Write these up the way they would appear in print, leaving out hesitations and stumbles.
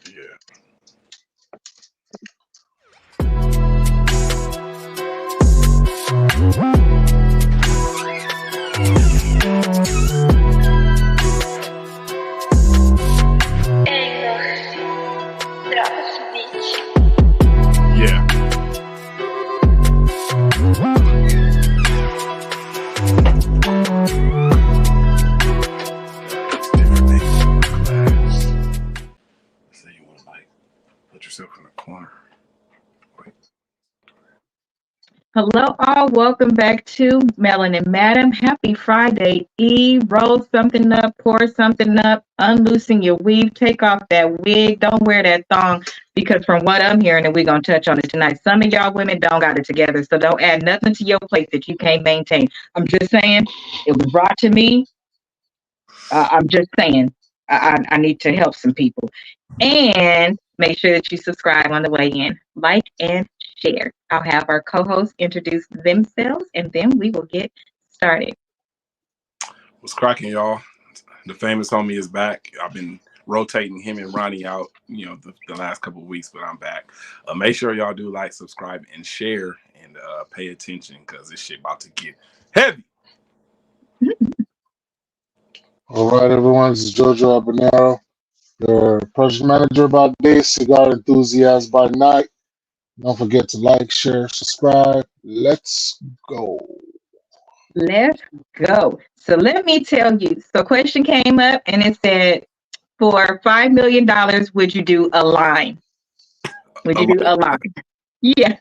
Yeah. Yeah. So you want to like put yourself in a corner. Wait. Hello, all. Welcome back to Melanin Madam. Happy Friday Eve. Roll something up, pour something up, unloosen your weave, take off that wig. Don't wear that thong because from what I'm hearing, and we're going to touch on it tonight, some of y'all women don't got it together. So don't add nothing to your plate that you can't maintain. I'm just saying, it was brought to me. I'm just saying, I need to help some people. And make sure that you subscribe on the way in. Like and share. I'll have our co-hosts introduce themselves and then we will get started. What's cracking, y'all? The famous homie is back. I've been rotating him and Ronnie out, the last couple of weeks, but I'm back. Make sure y'all do like, subscribe, and share, and pay attention because this shit about to get heavy. All right, everyone. This is Jojo Abanero, your project manager by day, cigar enthusiast by night. Don't forget to like, share, subscribe. Let's go. Let's go. So let me tell you. So question came up and it said, for $5 million, would you do a line? Would you do a line? Yeah.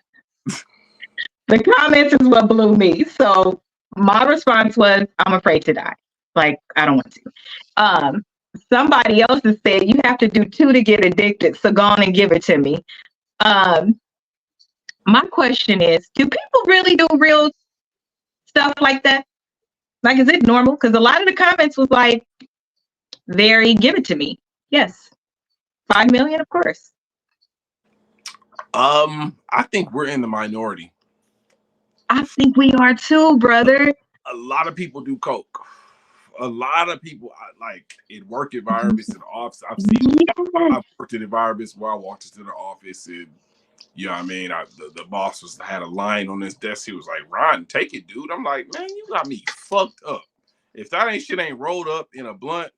The comments is what blew me. So my response was, I'm afraid to die. Like, I don't want to. Somebody else has said, you have to do 2 to get addicted. So go on and give it to me. My question is, do people really do real stuff like that? Like, is it normal? Because a lot of the comments was like, give it to me. Yes. 5 million, of course. I think we're in the minority. I think we are too, brother. A lot of people do coke. A lot of people like it. Work environments and office. I've worked in environments where I walked into the office and you know what I mean. The boss had a line on his desk. He was like, "Ron, take it, dude." I'm like, "Man, you got me fucked up. If that shit ain't rolled up in a blunt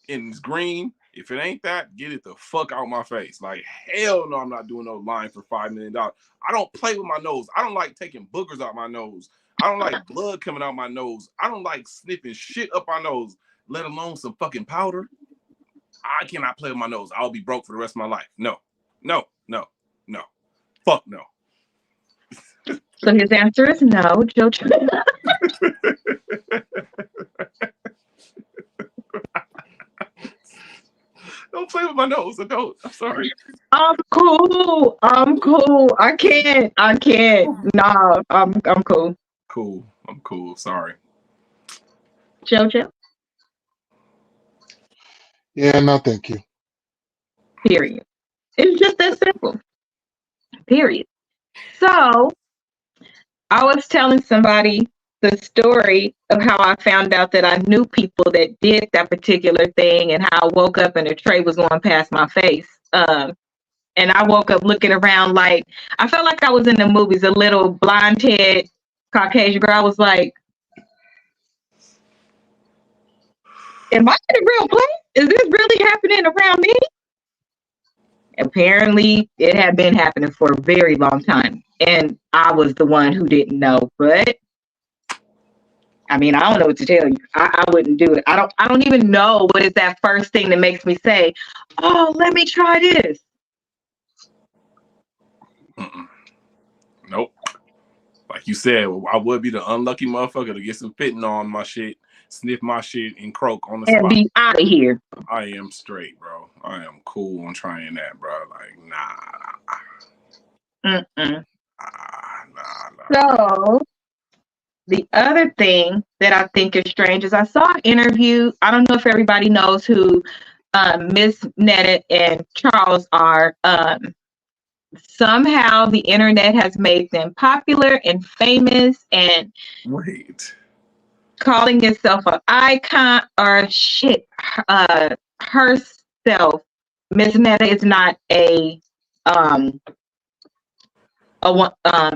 and it's green, if it ain't that, get it the fuck out my face." Like, hell no, I'm not doing no line for $5 million. I don't play with my nose. I don't like taking boogers out my nose. I don't like blood coming out my nose. I don't like sniffing shit up my nose, let alone some fucking powder. I cannot play with my nose. I'll be broke for the rest of my life. No. Fuck no. So his answer is no, Jojo. Don't play with my nose. I don't. I'm sorry. I'm cool. I can't. Nah, I'm cool. Cool. I'm cool. Sorry. Jojo? Yeah, no, thank you. Period. It's just that simple. Period. So I was telling somebody the story of how I found out that I knew people that did that particular thing and how I woke up and a tray was going past my face. And I woke up looking around like, I felt like I was in the movies, a little blonde-head Caucasian girl. I was like, am I in a real place? Is this really happening around me? Apparently, it had been happening for a very long time. And I was the one who didn't know. But, I mean, I don't know what to tell you. I wouldn't do it. I don't even know what is that first thing that makes me say, oh, let me try this. Nope. Like you said, I would be the unlucky motherfucker to get some fitting on my shit, sniff my shit, and croak on the spot. And be out of here. I am straight, bro. I am cool on trying that, bro. Like, nah. Mm-mm. Nah. So, the other thing that I think is strange is I saw an interview. I don't know if everybody knows who Miss Netta and Charles are. Somehow the internet has made them popular and famous and calling itself an icon or herself Miss Netta is not um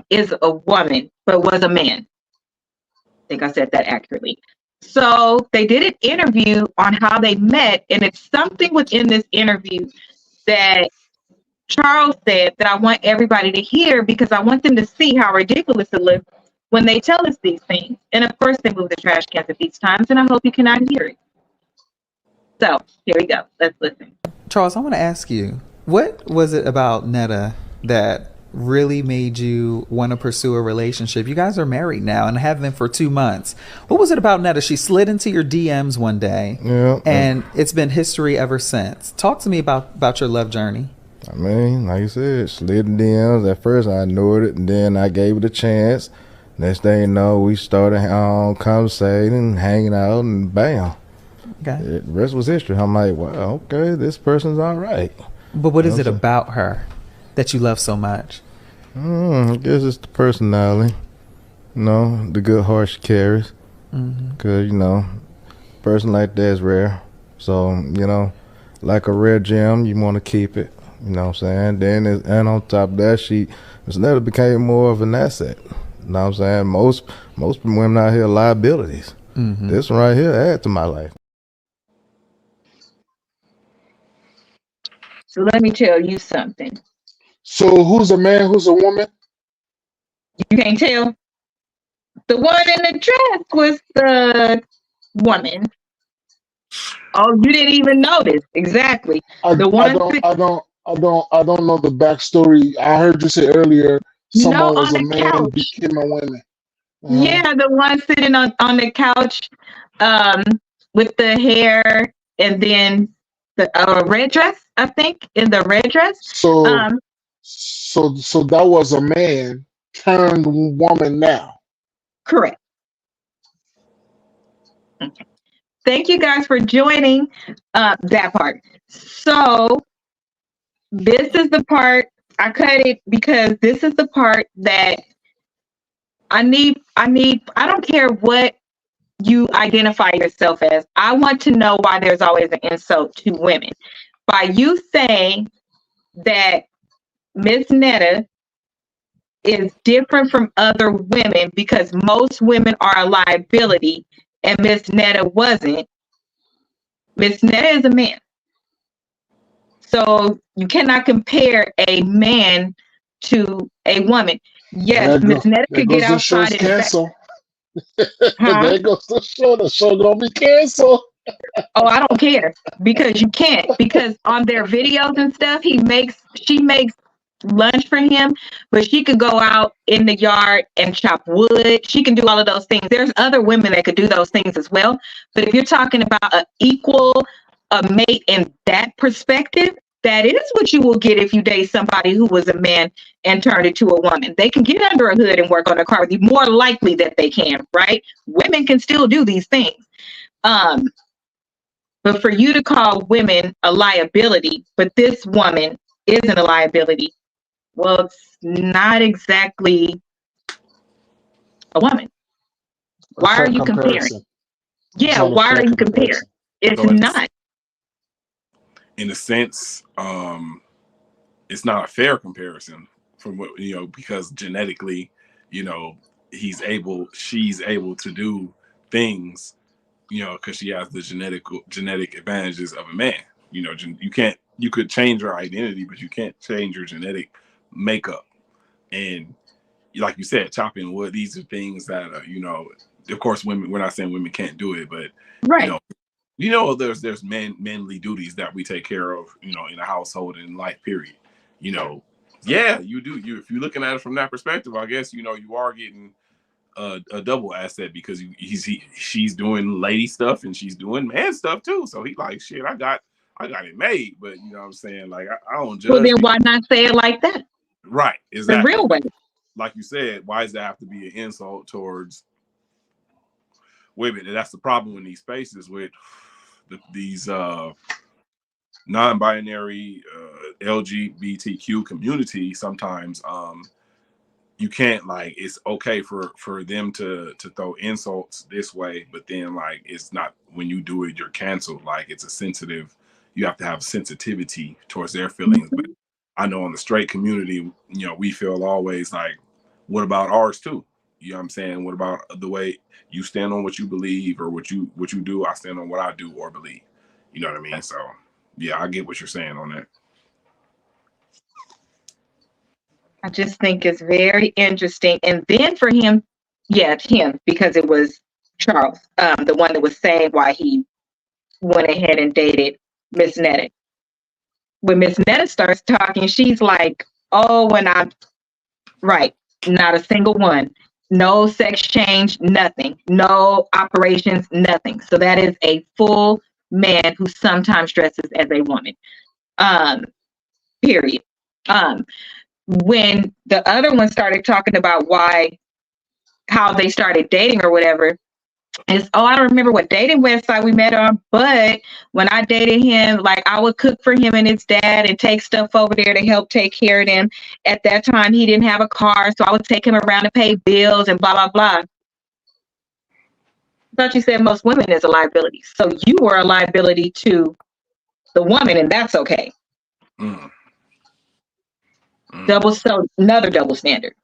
is a woman, but was a man. I think I said that accurately. So they did an interview on how they met, and it's something within this interview that Charles said that I want everybody to hear because I want them to see how ridiculous it looks when they tell us these things. And of course, they move the trash cans at these times, and I hope you cannot hear it. So here we go. Let's listen. Charles, I want to ask you, what was it about Netta that really made you want to pursue a relationship? You guys are married now and have been for 2 months. What was it about Netta? She slid into your DMs one day, and it's been history ever since. Talk to me about your love journey. I mean, like you said, slid in DMs. At first, I ignored it, and then I gave it a chance. Next thing you know, we started conversating, hanging out, and bam. Okay. The rest was history. I'm like, well, okay, this person's all right. But what is it about her that you love so much? I guess it's the personality, the good heart she carries. Because, a person like that is rare. So, like a rare gem, you want to keep it. You know what I'm saying? Then, and on top of that, Miss Netta became more of an asset. You know what I'm saying? Most women out here are liabilities. This one right here add to my life. So let me tell you something. So who's a man? Who's a woman? You can't tell. The one in the dress was the woman. Oh, you didn't even notice. Exactly. I The don't one. know the backstory. I heard you say earlier No, someone was on a the man and couch. became a woman. Yeah, the one sitting on the couch, um, with the hair and then the red dress. I think in the red dress. So Um, so that was a man turned woman now. correct. Thank you guys for joining that part. So this is the part I cut it because this is the part that I need. I don't care what you identify yourself as. I want to know why there's always an insult to women. By you saying that Miss Netta is different from other women because most women are a liability and Miss Netta wasn't. Miss Netta is a man. So you cannot compare a man to a woman. Yes, Miss Netta There could get goes the show's outside and say, cancel. huh? There goes the show. The show gonna be canceled. Oh, I don't care because you can't. Because on their videos and stuff, she makes lunch for him, but she could go out in the yard and chop wood. She can do all of those things. There's other women that could do those things as well. But if you're talking about a mate in that perspective, that is what you will get if you date somebody who was a man and turned into a woman. They can get under a hood and work on a car with you. More likely that they can, right? Women can still do these things. But for you to call women a liability, but this woman isn't a liability, well, it's not exactly a woman. Why are you comparing? Yeah, why are you comparing? It's So not. in a sense, it's not a fair comparison from what because genetically, she's able to do things, because she has the genetic advantages of a man. You could change your identity, but you can't change your genetic makeup. And like you said, chopping wood, these are things that of course, women. We're not saying women can't do it, but right. There's manly duties that we take care of, in a household and life period. Yeah, you do. If you're looking at it from that perspective, I guess you are getting a double asset because she's doing lady stuff and she's doing man stuff too. So he like, shit, I got it made. But you know what I'm saying? Like I don't judge. Well, then why not say it like that? Right, exactly. The real way. Like you said, why does that have to be an insult towards women? And that's the problem in these spaces with these non-binary LGBTQ community. Sometimes you can't, it's okay for them to throw insults this way, but then it's not, when you do it, you're canceled. Like it's a sensitive you have to have sensitivity towards their feelings. But I know in the straight community, you know, we feel always like, what about ours too? You know what I'm saying? What about the way you stand on what you believe or what you do? I stand on what I do or believe. You know what I mean? So yeah, I get what you're saying on that. I just think it's very interesting. And then for him, him, because it was Charles, the one that was saying why he went ahead and dated Miss Netta. When Miss Netta starts talking, she's like, oh, when I'm right, not a single one. No sex change, nothing. No operations, nothing. So that is a full man who sometimes dresses as a woman. Period. When the other one started talking about how they started dating or whatever, is, oh, I don't remember what dating website we met on, but when I dated him, like I would cook for him and his dad and take stuff over there to help take care of them. At that time, he didn't have a car, so I would take him around to pay bills and blah, blah, blah. I thought you said most women is a liability. So you were a liability to the woman, and that's okay. Another double standard.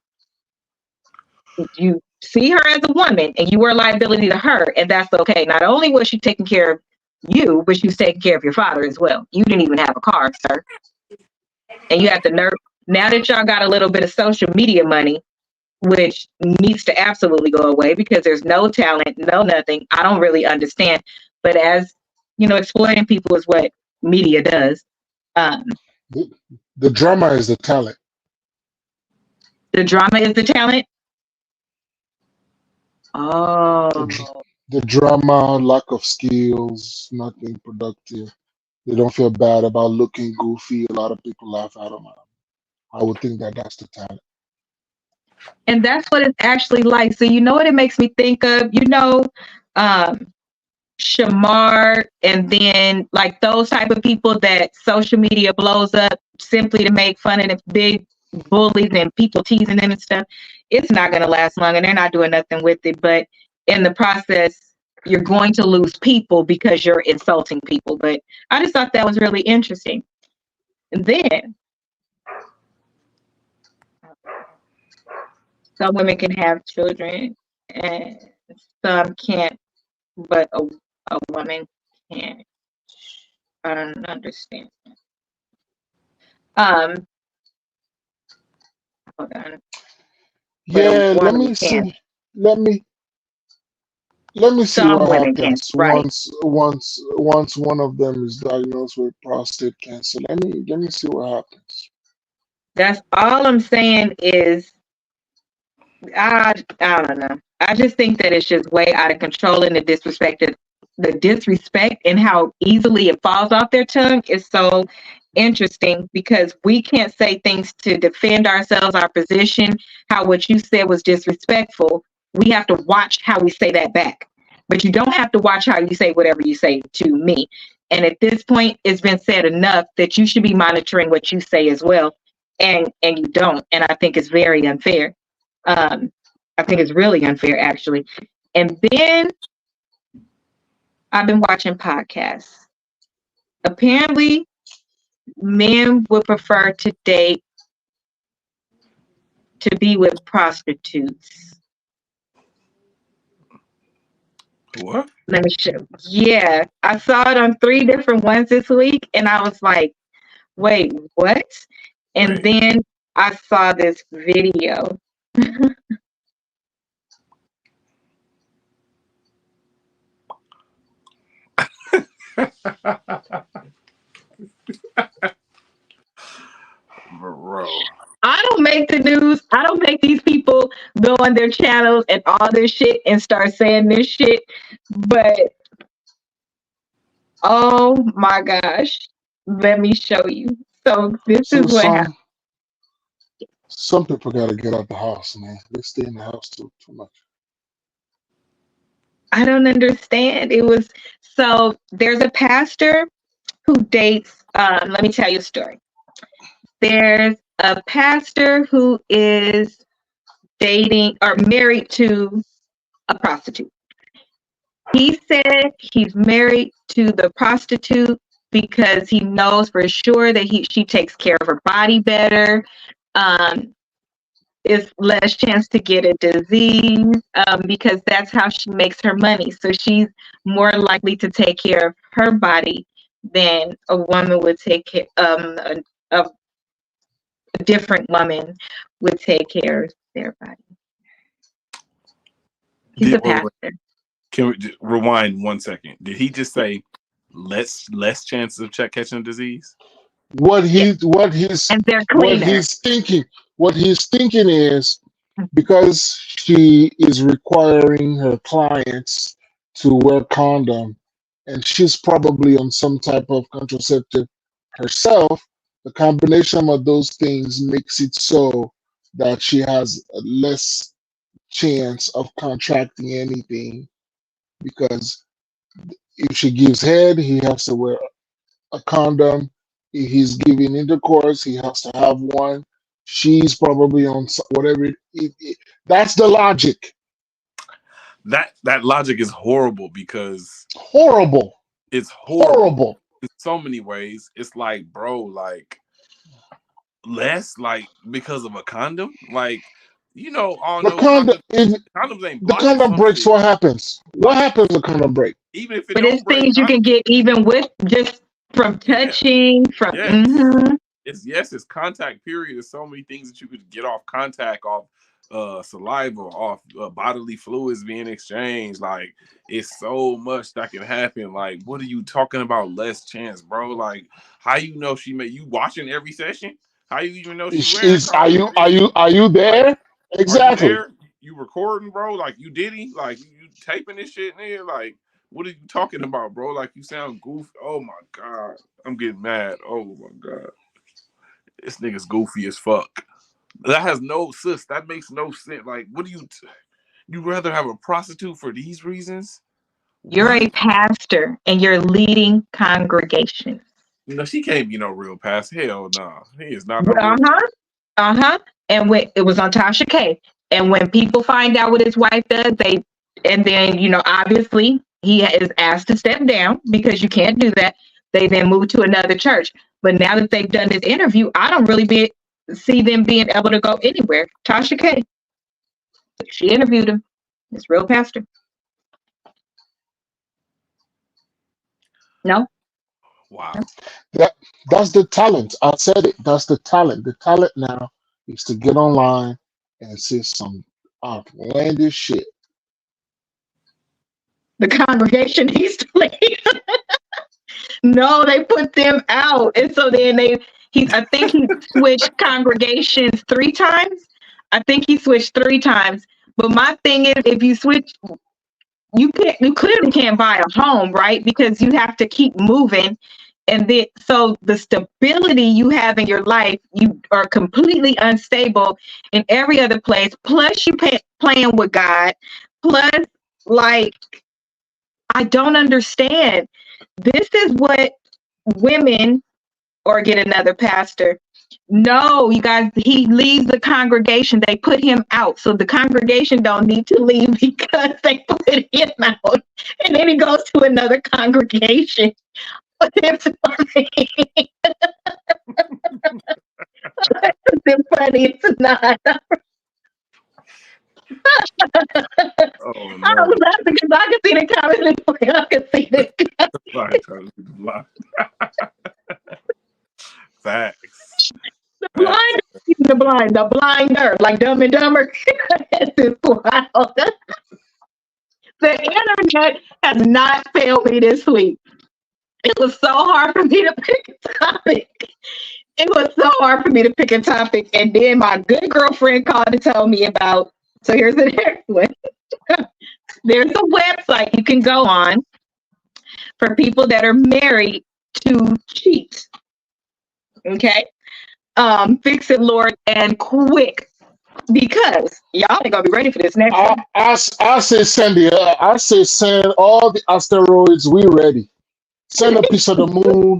You see her as a woman and you were a liability to her, and that's okay. Not only was she taking care of you, but she was taking care of your father as well. You didn't even have a car, sir. And you have the nerve. Now that y'all got a little bit of social media money, which needs to absolutely go away because there's no talent, no nothing. I don't really understand. But as you know, exploiting people is what media does. The drama is the talent. The drama is the talent. Oh. The drama, lack of skills, nothing productive. They don't feel bad about looking goofy. A lot of people laugh at them. I would think that that's the talent. And that's what it's actually like. So you know what it makes me think of? You know, Shamar, and then like those type of people that social media blows up simply to make fun of the big bullies and people teasing them and stuff. It's not going to last long, and they're not doing nothing with it. But in the process, you're going to lose people because you're insulting people. But I just thought that was really interesting. And then some women can have children and some can't, but a woman can't. I don't understand. Hold on. Yeah, let me see. Let me see Some what women can, happens right? once one of them is diagnosed with prostate cancer. Let me see what happens. That's all I'm saying is I don't know. I just think that it's just way out of control, and the disrespect and how easily it falls off their tongue is so interesting because we can't say things to defend ourselves, our position, how what you said was disrespectful. We have to watch how we say that back. But you don't have to watch how you say whatever you say to me. And at this point, it's been said enough that you should be monitoring what you say as well. And you don't. And I think it's very unfair. I think it's really unfair, actually. And then I've been watching podcasts. Apparently, men would prefer to be with prostitutes. What? Let me show. Yeah, I saw it on 3 different ones this week, and I was like, wait, what? And then I saw this video. Bro. I don't make the news. I don't make these people go on their channels and all this shit and start saying this shit. But oh my gosh, let me show you. So this is what happened. Some people gotta get out the house, man. They stay in the house too much. I don't understand. So there's a pastor who dates. Let me tell you a story. There's a pastor who is dating or married to a prostitute. He said he's married to the prostitute because he knows for sure that she takes care of her body better. Is less chance to get a disease, because that's how she makes her money. So she's more likely to take care of her body than a woman would take care a different woman would take care of their body. He's a pastor. Can we just rewind 1 second? Did he just say less chances of catching a disease? What he's And they're cleaner. What he's thinking is, because she is requiring her clients to wear condom, and she's probably on some type of contraceptive herself, the combination of those things makes it so that she has a less chance of contracting anything, because if she gives head, he has to wear a condom. If he's giving intercourse, he has to have one. She's probably on whatever. That's the logic. That logic is horrible, because Horrible. it's horrible Horrible. in so many ways. It's like, bro, like less, like because of a condom, like, you know, all The those condom, condoms ain't the blocking condom some breaks. shit. What happens? What happens? The condom break. Even if it But don't it's break, things you can get even with just from touching, from Yes. It's contact. Period. There's so many things that you could get off contact, off saliva, off bodily fluids being exchanged. Like, it's so much that can happen. Like, what are you talking about? Less chance, bro. Like, how you know she made you watching every session? How you even know she's wearing? Are you there? Like, Exactly. are you there? You recording, bro? Like, you Diddy? Like, you taping this shit, nigga? Like, what are you talking about, bro? Like, you sound goofy. Oh my god, I'm getting mad. Oh my god, this nigga's goofy as fuck. That has no sis. That makes no sense. Like, what do you rather have a prostitute for these reasons? You're a pastor and you're leading congregations. No, she can't be no real pastor. Hell no, he is not no real. And when it was on Tasha K, and when people find out what his wife does, and then, you know, obviously he is asked to step down because you can't do that. They then move to another church. But now that they've done this interview, I don't really see them being able to go anywhere. Tasha K, she interviewed him. It's real pastor. No. Wow. That's the talent. I said it. That's the talent. The talent now is to get online and say some outlandish shit. The congregation needs to leave. No, they put them out. And so then I think he switched congregations 3 times. I think he switched 3 times. But my thing is, if you switch, you clearly can't buy a home, right? Because you have to keep moving. And then, so the stability you have in your life, you are completely unstable in every other place. Plus, you playing with God. Plus, like, I don't understand. This is what women, or get another pastor. No, you guys, he leaves the congregation. They put him out. So the congregation don't need to leave because they put him out. And then he goes to another congregation. It's funny. It's funny. It's not. Oh no. I was laughing because I could see the comments before I could see the Facts. The blinder, like Dumb and Dumber. This is wild. The internet has not failed me this week. It was so hard for me to pick a topic. And then my good girlfriend called to tell me about, so here's the next one. There's a website you can go on for people that are married to cheat. Okay? Fix it, Lord, and quick. Because y'all ain't gonna be ready for this next one. I say send all the asteroids. We ready. Send a piece of the moon.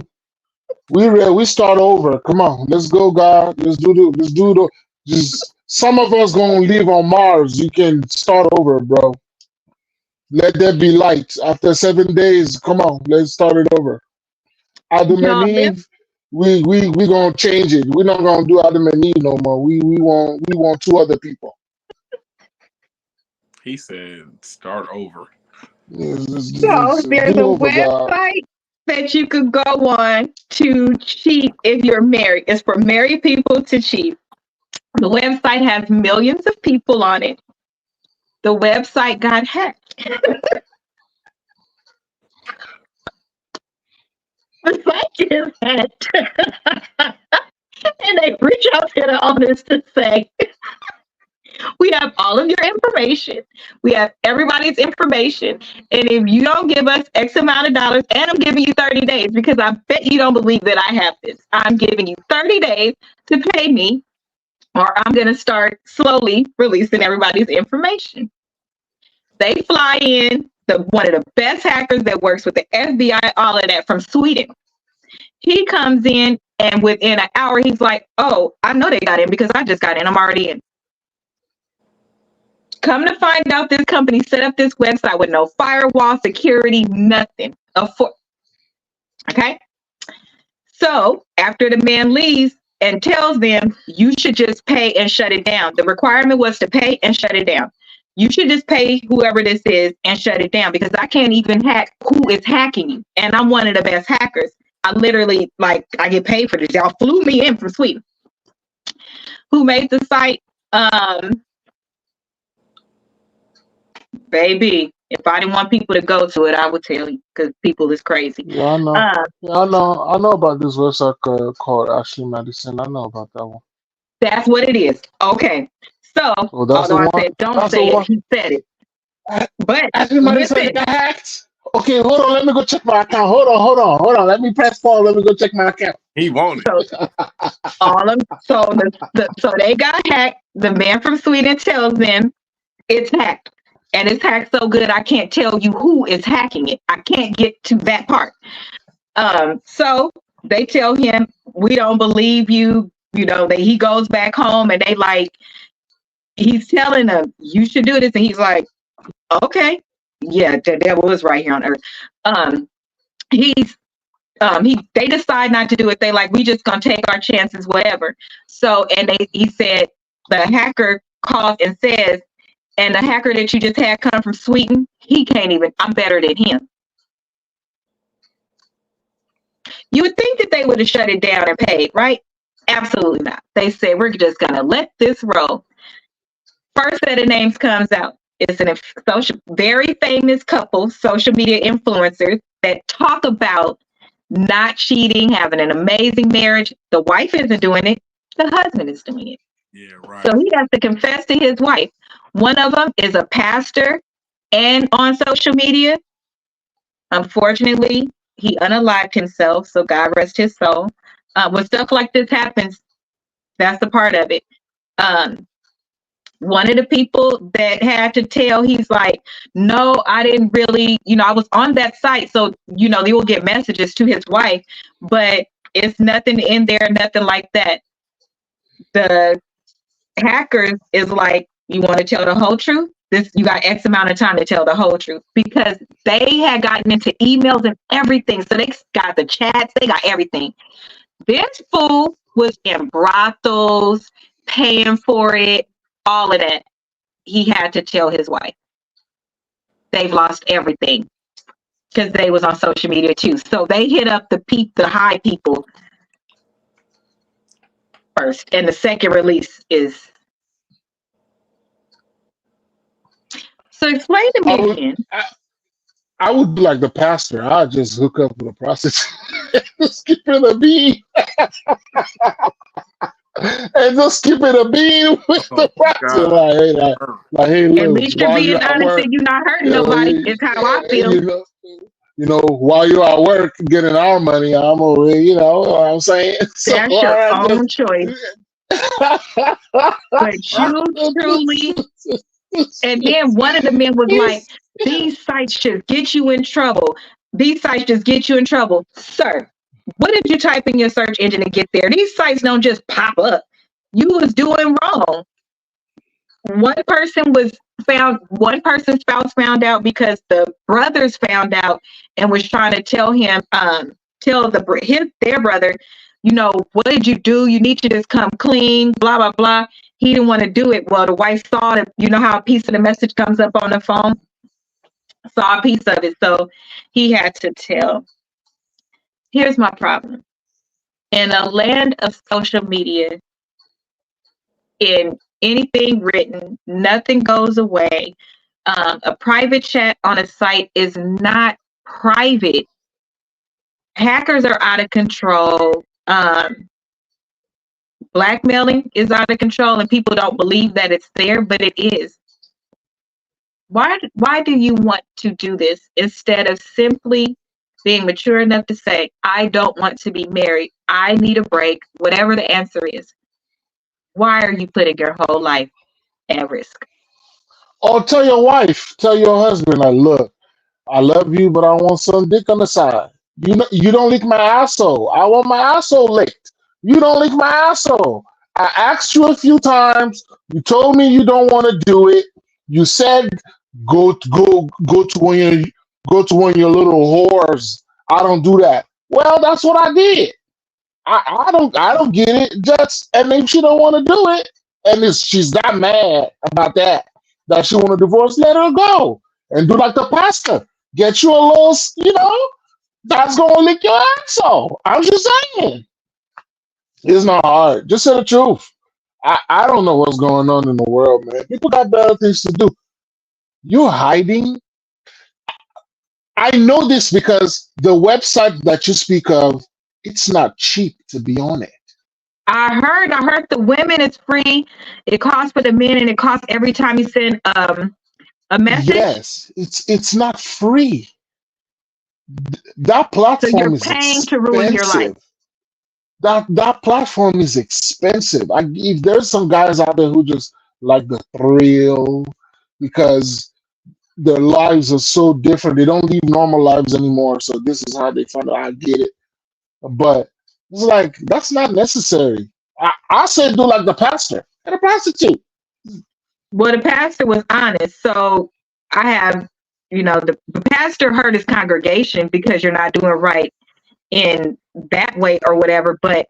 We ready. We start over. Come on, let's go, God. Let's do the. Just some of us gonna live on Mars. You can start over, bro. Let there be light after 7 days. Come on, let's start it over. Adam Y'all and live. Eve. We gonna change it. We're not gonna do Adam and Eve no more. We want two other people. He said, "Start over." So there's Do a over, God. website that you could go on to cheat if you're married. It's for married people to cheat. The website has millions of people on it. The website got hacked. The site is hacked. And they reach out to the owners to say, we have all of your information. We have everybody's information. And if you don't give us X amount of dollars, and I'm giving you 30 days because I bet you don't believe that I have this. I'm giving you 30 days to pay me, or I'm going to start slowly releasing everybody's information. They fly in one of the best hackers that works with the FBI, all of that from Sweden. He comes in, and within an hour, he's like, oh, I know they got in because I just got in. I'm already in. Come to find out, this company set up this website with no firewall, security, nothing. Okay? So after the man leaves and tells them, you should just pay and shut it down. The requirement was to pay and shut it down. You should just pay whoever this is and shut it down because I can't even hack who is hacking you. And I'm one of the best hackers. I literally, I get paid for this. Y'all flew me in from Sweden. Who made the site? Baby, if I didn't want people to go to it, I would tell you because people is crazy. Yeah, I know. I know about this website called Ashley Madison. I know about that one. That's what it is. Okay. So, Oh, that's the although I one. said don't That's say the it, one. he said it. But Ashley Madison listen, got hacked. Okay, hold on. Let me go check my account. Hold on. Let me press pause. Let me go check my account. He wanted. So they got hacked. The man from Sweden tells them it's hacked. And it's hacked so good I can't tell you who is hacking it. I can't get to that part. So they tell him, we don't believe you. You know, he goes back home and he's telling them, you should do this. And he's like, okay, yeah, the devil is right here on earth. They decide not to do it. They we just gonna take our chances, whatever. So, and he said, the hacker calls and says, and the hacker that you just had come from Sweden, he can't even, I'm better than him. You would think that they would have shut it down and paid, right? Absolutely not. They said, we're just going to let this roll. First set of names comes out. It's very famous couple, social media influencers that talk about not cheating, having an amazing marriage. The wife isn't doing it. The husband is doing it. Yeah, right. So he has to confess to his wife. One of them is a pastor and on social media. Unfortunately, he unalived himself, so God rest his soul. When stuff like this happens, that's the part of it. One of the people that had to tell, he's like, no, I didn't really, I was on that site. So, they will get messages to his wife, but it's nothing in there, nothing like that. The hackers is like, you want to tell the whole truth? You got X amount of time to tell the whole truth, because they had gotten into emails and everything. So they got the chats, they got everything. This fool was in brothels, paying for it, all of that. He had to tell his wife. They've lost everything because they was on social media too. So they hit up the high people first, and the second release is. So explain to me again. I would be like the pastor. I'd just hook up with a prostitute, skip it a bean, and just skip it a bean with the prostitute. Hey, at least you're being honest and you're not hurting nobody. Is how I feel. While you're at work getting our money, I'm over here. You know what I'm saying? So, that's your own choice. But you truly. And then one of the men was like, these sites just get you in trouble. These sites just get you in trouble. Sir, what did you type in your search engine to get there? These sites don't just pop up. You was doing wrong. One person's spouse found out because the brothers found out and was trying to tell him, tell their brother, what did you do? You need to just come clean, blah, blah, blah. He didn't want to do it. Well, the wife saw it. You know how a piece of the message comes up on the phone? Saw a piece of it. So he had to tell. Here's my problem. In a land of social media, in anything written, nothing goes away. A private chat on a site is not private. Hackers are out of control. Blackmailing is out of control, and people don't believe that it's there, but it is. Why do you want to do this instead of simply being mature enough to say, I don't want to be married, I need a break, whatever the answer is? Why are you putting your whole life at risk? Or tell your wife, tell your husband, like, look, I love you, but I want some dick on the side. You don't lick my asshole. I want my asshole licked. You don't lick my asshole. I asked you a few times. You told me you don't want to do it. You said go to one of your little whores. I don't do that. Well, that's what I did. I don't get it. And if she don't want to do it, and if she's that mad about that she want to divorce, let her go and do like the pastor. Get you a little, that's gonna lick your asshole. I'm just saying. It's not hard. Just say the truth. I don't know what's going on in the world, man. People got better things to do. You're hiding. I know this because the website that you speak of, it's not cheap to be on it. I heard the women is free. It costs for the men, and it costs every time you send a message. Yes, it's not free. That So platform you're is paying to ruin your life. expensive. That platform is expensive. If there's some guys out there who just like the thrill because their lives are so different, they don't leave normal lives anymore. So this is how they find out. I get it, but it's like that's not necessary. I said do like the pastor and a prostitute. Well, the pastor was honest. So I have, the pastor hurt his congregation because you're not doing right in that way or whatever. But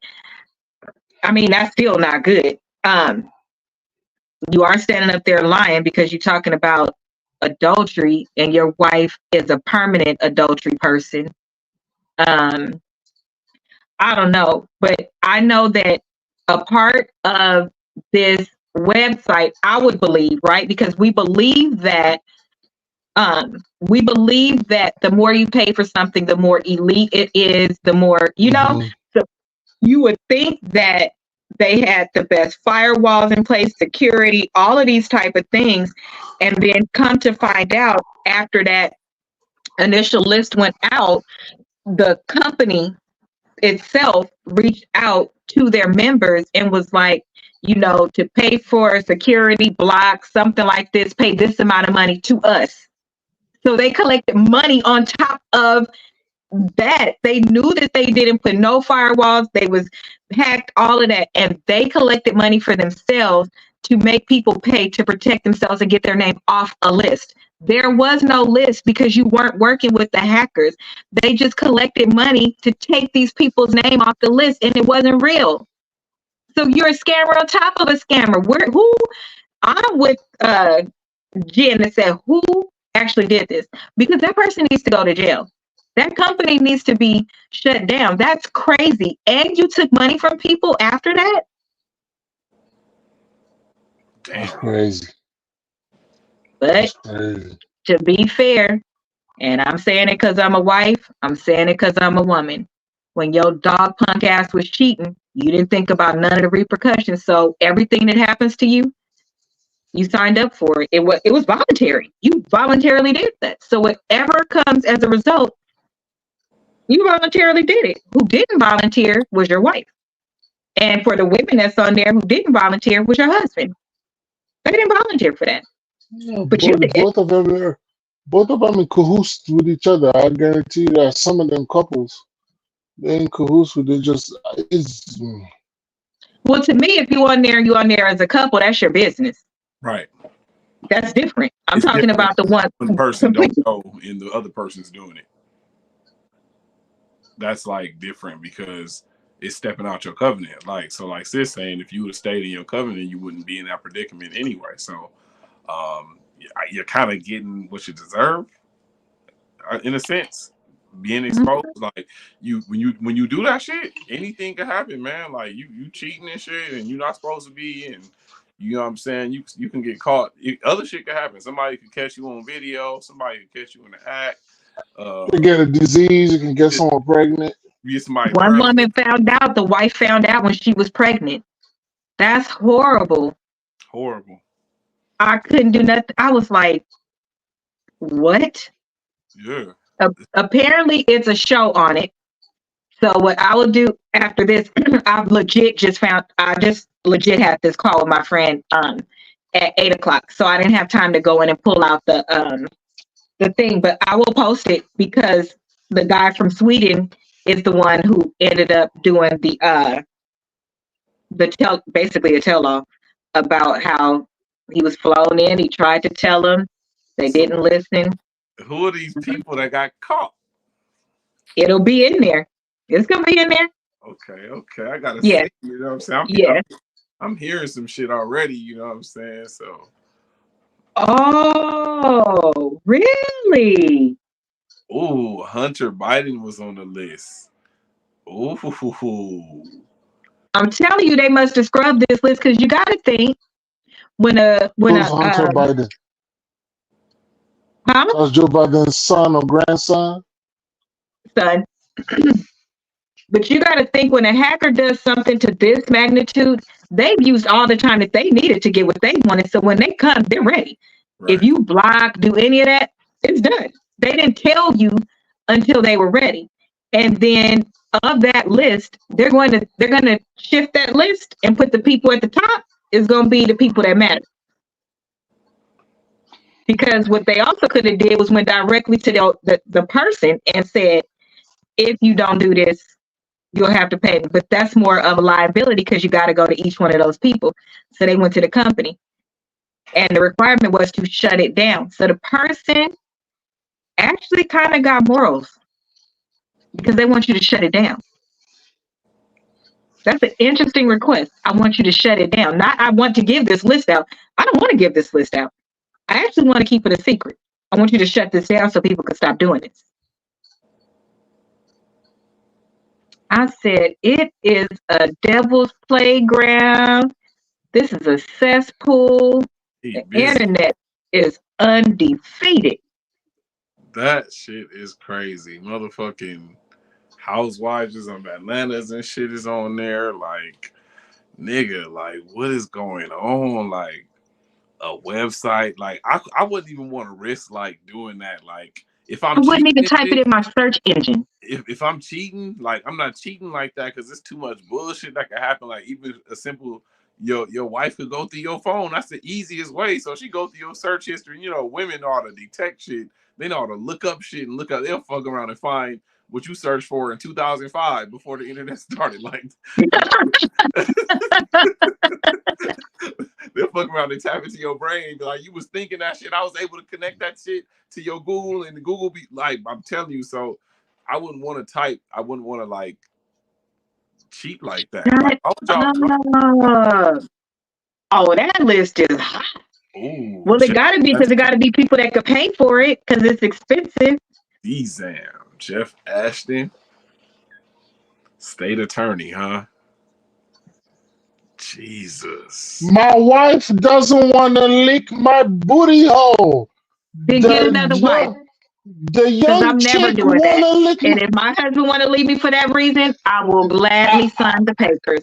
I mean, that's still not good. You are standing up there lying because you're talking about adultery and your wife is a permanent adultery person. I don't know, but I know that a part of this website, I would believe, right? Because we believe that the more you pay for something, the more elite it is, the more, Mhm. so you would think that they had the best firewalls in place, security, all of these type of things. And then come to find out after that initial list went out, the company itself reached out to their members and was like, to pay for security block, something like this, pay this amount of money to us. So they collected money on top of that. They knew that they didn't put no firewalls. They was hacked, all of that. And they collected money for themselves to make people pay to protect themselves and get their name off a list. There was no list because you weren't working with the hackers. They just collected money to take these people's name off the list, and it wasn't real. So you're a scammer on top of a scammer. I'm with Jen that said, who actually did this? Because that person needs to go to jail. That company needs to be shut down. That's crazy. And you took money from people after that? That's Damn. crazy. But That's crazy. to be fair, and I'm saying it because I'm a wife, I'm saying it because I'm a woman. When your dog punk ass was cheating, you didn't think about none of the repercussions. So everything that happens to you, you signed up for it. It was voluntary. You voluntarily did that. So whatever comes as a result, you voluntarily did it. Who didn't volunteer was your wife. And for the women that's on there who didn't volunteer was your husband. They didn't volunteer for that. Yeah, But you did. both of them in cahoots with each other. I guarantee you that some of them couples they're in cahoots with it. Just it's Well, to me, if you on there as a couple, that's your business. Right. That's different. I'm It's talking different about the one when the person don't know and the other person's doing it. that's like different because it's stepping out your covenant. Like so, like sis saying, if you would have stayed in your covenant, you wouldn't be in that predicament anyway. So, you're kind of getting what you deserve, in a sense. Being exposed, like when you do that shit, anything can happen, man. Like you cheating and shit, and you're not supposed to be, and you know what I'm saying. You can get caught. Other shit can happen. Somebody could catch you on video. Somebody could catch you in the act. You can get a disease. You can get someone pregnant. Get somebody One pregnant. woman found out, the wife found out when she was pregnant. That's horrible. Horrible. I couldn't do nothing. I was like, what? Yeah. Apparently, it's a show on it. So what I will do after this, I just legit had this call with my friend at 8:00. So I didn't have time to go in and pull out the thing, but I will post it because the guy from Sweden is the one who ended up doing basically a tell-all about how he was flown in. He tried to tell them, they didn't listen. Who are these people that got caught? It'll be in there. It's gonna be in there. Okay. I gotta Yeah. see. You know what I'm saying? Yeah. I'm hearing some shit already. You know what I'm saying? So. Oh, really? Oh, Hunter Biden was on the list. Oh. I'm telling you, they must have scrubbed this list because you got to think when Hunter Biden? Huh? That's Joe Biden's son or grandson. Son. But you got to think when a hacker does something to this magnitude, they've used all the time that they needed to get what they wanted. So when they come, they're ready. Right. If you block, do any of that, it's done. They didn't tell you until they were ready. And then of that list, they're going to shift that list and put the people at the top is going to be the people that matter. Because what they also could have did was went directly to the person and said, if you don't do this, you'll have to pay. But that's more of a liability because you got to go to each one of those people. So they went to the company. And the requirement was to shut it down. So the person actually kind of got morals because they want you to shut it down. That's an interesting request. I want you to shut it down. Not I want to give this list out. I don't want to give this list out. I actually want to keep it a secret. I want you to shut this down so people can stop doing this. I said, it is a devil's playground. This is a cesspool. The internet is undefeated. That shit is crazy. Motherfucking Housewives of Atlanta's and shit is on there. Like, nigga, like, what is going on? Like, a website. Like, I wouldn't even want to risk, like, doing that. Like, if I wouldn't even type it in my search engine. If I'm cheating, like, I'm not cheating like that because it's too much bullshit that could happen. Like, even a simple, your wife could go through your phone. That's the easiest way. So she go through your search history. You know, women know how to detect shit. They know how to look up shit and they'll fuck around and find what you searched for in 2005 before the internet started. Like, they'll fuck around and tap into your brain and be like, you was thinking that shit. I was able to connect that shit to your Google, and the Google be like, I'm telling you. So I wouldn't want to type. I wouldn't want to like cheat like that. Like, that list is hot. Ooh, well, it got to be because it got to be people that could pay for it because it's expensive. Jeff Ashton, state attorney, huh? Jesus. My wife doesn't want to lick my booty hole. Then get another wife. The young chick want to lick. And if my husband want to leave me for that reason, I will gladly sign the papers.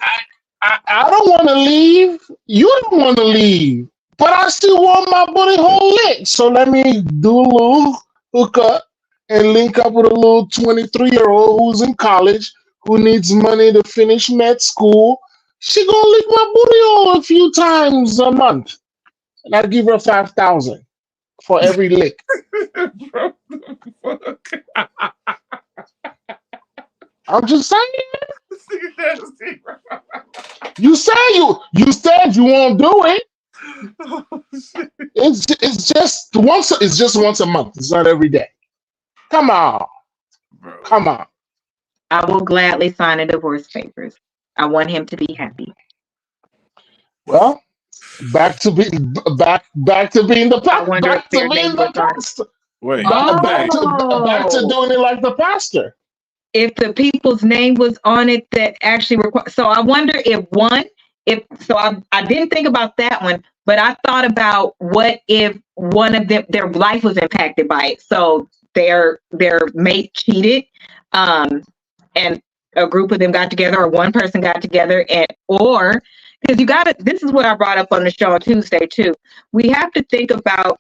I don't want to leave. You don't want to leave. But I still want my booty hole licked. So let me do a little hookup and link up with a little 23-year-old who's in college who needs money to finish med school. She gonna lick my booty hole a few times a month. And I'll give her $5,000 for every lick. I'm just saying. You said you won't do it. It's just once a month. It's not every day. Come on. Bro. Come on. I will gladly sign the divorce papers. I want him to be happy. Well, back to being back to being the I wonder if back to their being name was the on it. pastor. Wait, Back wait. to Oh, doing it like the pastor. if the people's name was on it that actually required. So I wonder I didn't think about that one, but I thought about what if one of them, their life was impacted by it. So their mate cheated, um, and a group of them got together, or one person got together, and or because you got to. This is what I brought up on the show on Tuesday too. We have to think about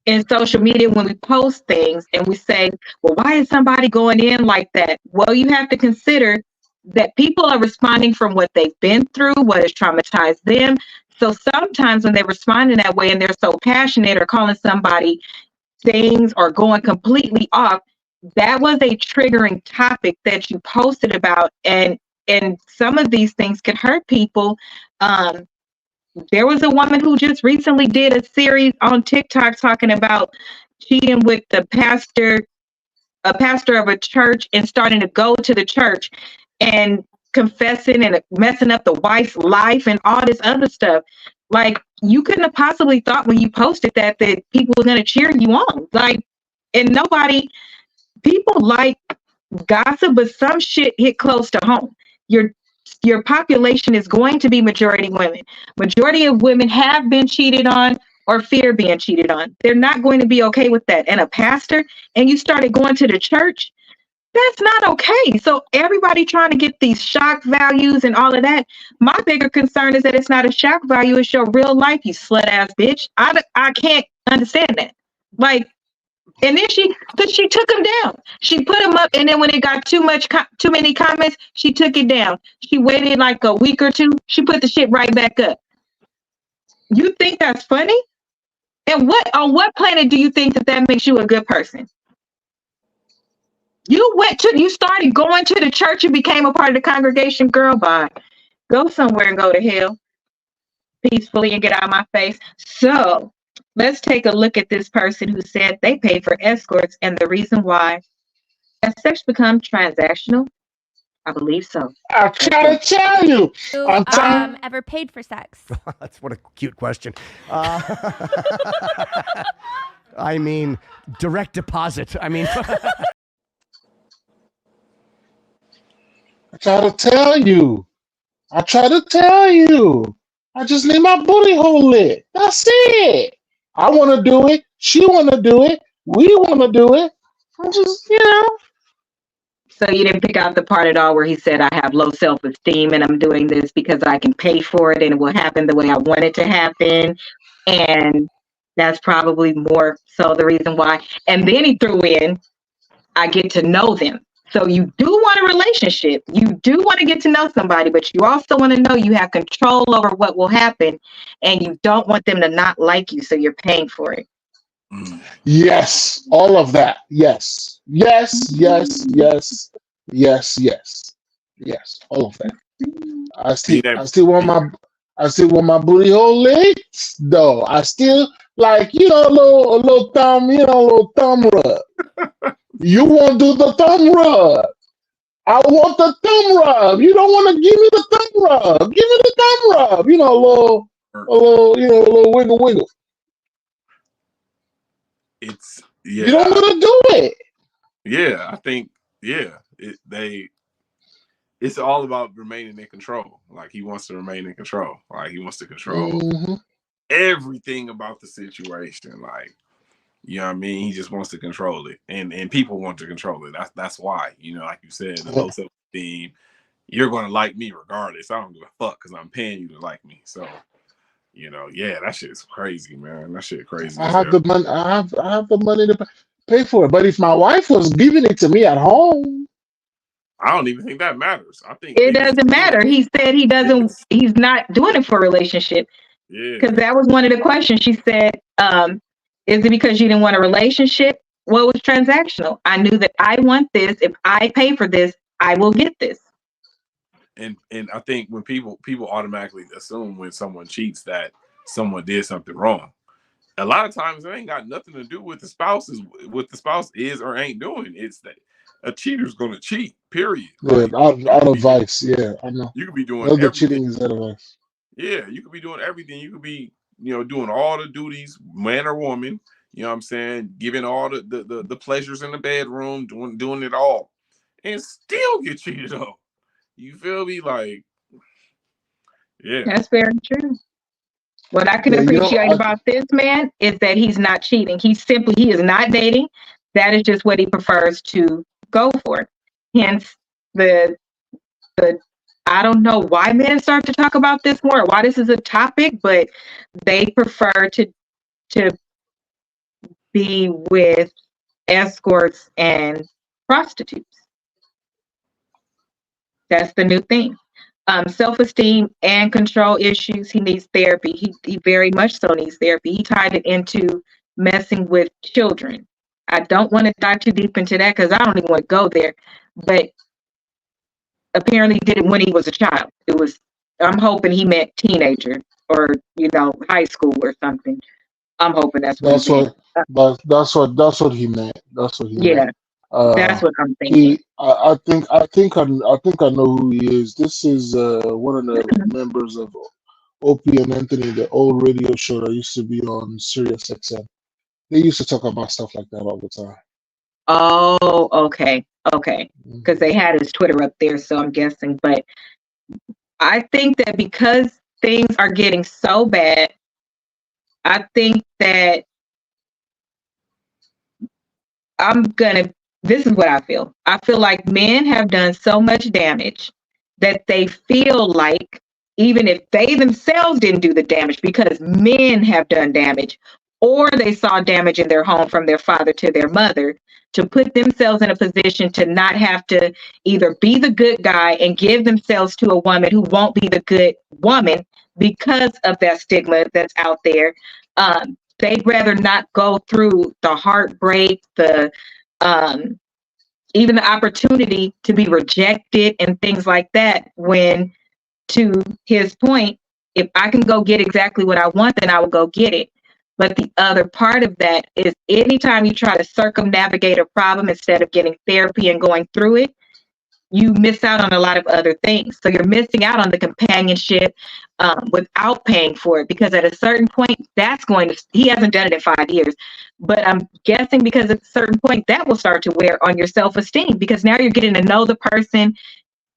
in social media when we post things and we say, well, why is somebody going in like that? Well, you have to consider that people are responding from what they've been through, what has traumatized them. So sometimes when they respond in that way and they're so passionate or calling somebody things or going completely off, that was a triggering topic that you posted about. And some of these things can hurt people. Um, there was a woman who just recently did a series on TikTok talking about cheating with a pastor of a church, and starting to go to the church and confessing and messing up the wife's life and all this other stuff. Like, you couldn't have possibly thought when you posted that people were going to cheer you on. Like, and people like gossip, but some shit hit close to home. Your population is going to be majority women. Majority of women have been cheated on or fear being cheated on. They're not going to be okay with that. And a pastor, and you started going to the church, that's not okay. So everybody trying to get these shock values and all of that. My bigger concern is that it's not a shock value. It's your real life, you slut ass bitch. I can't understand that. Like, and then she took him down. She put him up, and then when it got too many comments, she took it down. She waited like a week or two. She put the shit right back up. You think that's funny? And on what planet do you think that makes you a good person? You started going to the church and became a part of the congregation. Girl, bye. Go somewhere and go to hell peacefully and get out of my face. So let's take a look at this person who said they paid for escorts, and the reason why. Has sex become transactional? I believe so. I'm trying to tell you. I'm trying. Ever paid for sex? That's what a cute question. I mean, direct deposit. I mean, I try to tell you. I try to tell you. I just need my booty hole lit. That's it. I want to do it. She want to do it. We want to do it. I just, So you didn't pick out the part at all where he said, I have low self-esteem and I'm doing this because I can pay for it and it will happen the way I want it to happen. And that's probably more so the reason why. And then he threw in, I get to know them. So you do want a relationship. You do want to get to know somebody, but you also want to know you have control over what will happen, and you don't want them to not like you, so you're paying for it. Yes, all of that. Yes. Yes, yes, yes, yes, yes. Yes, all of that. See that? I still want my booty hole lit though. I still like, a little thumb, a little thumb rub. You won't do the thumb rub. I want the thumb rub. You don't want to give me the thumb rub. Give me the thumb rub. A little wiggle wiggle. It's You don't want to do it. Yeah, I think it's all about remaining in control. Like, he wants to remain in control. Like, he wants to control everything about the situation. Like, you know what I mean? He just wants to control it. And people want to control it. That's why, like you said, the low self-esteem, you're going to like me regardless. I don't give a fuck because I'm paying you to like me. So, that shit's crazy, man. That shit crazy. I have the money. I have the money to pay for it. But if my wife was giving it to me at home, I don't even think that matters. I think it doesn't matter. He said he's not doing it for a relationship. Yeah. Because that was one of the questions. She said, is it because you didn't want a relationship? Well, it was transactional. I knew that I want this. If I pay for this, I will get this. And I think when people automatically assume when someone cheats that someone did something wrong. A lot of times it ain't got nothing to do with the spouse is or ain't doing. It's that A cheater's gonna cheat. Period. Yeah, Like out of vice. Yeah, I know. you could be doing The everything. cheating is out of vice. Yeah, you could be doing everything. You could be, doing all the duties, man or woman. You know what I'm saying? Giving all the pleasures in the bedroom, doing it all, and still get cheated on. You feel me? Like, yeah. That's very true. What I can Yeah, appreciate about this man is that he's not cheating. He is not dating. That is just what he prefers to go for. Hence the I don't know why men start to talk about this more, why this is a topic, but they prefer to be with escorts and prostitutes. That's the new thing. Self-esteem and control issues. He needs therapy. He very much so needs therapy. He tied it into messing with children. I don't want to dive too deep into that because I don't even want to go there. But apparently did it when he was a child. I'm hoping he meant teenager or, high school or something. I'm hoping that's what that's he meant. what that's what he meant. That's what he Yeah, meant. that's what I'm thinking. I know who he is. This is one of the members of Opie and Anthony, the old radio show that used to be on Sirius XM. They used to talk about stuff like that all the time. Oh, okay. Because they had his Twitter up there, so I'm guessing. But I think that because things are getting so bad, I think that this is what I feel. I feel like men have done so much damage that they feel like even if they themselves didn't do the damage because men have done damage or they saw damage in their home from their father to their mother, to put themselves in a position to not have to either be the good guy and give themselves to a woman who won't be the good woman because of that stigma that's out there. They'd rather not go through the heartbreak, even the opportunity to be rejected and things like that, when, to his point, if I can go get exactly what I want, then I will go get it. But the other part of that is anytime you try to circumnavigate a problem instead of getting therapy and going through it, you miss out on a lot of other things. So you're missing out on the companionship without paying for it, because at a certain point, he hasn't done it in 5 years, but I'm guessing because at a certain point that will start to wear on your self-esteem, because now you're getting to know the person.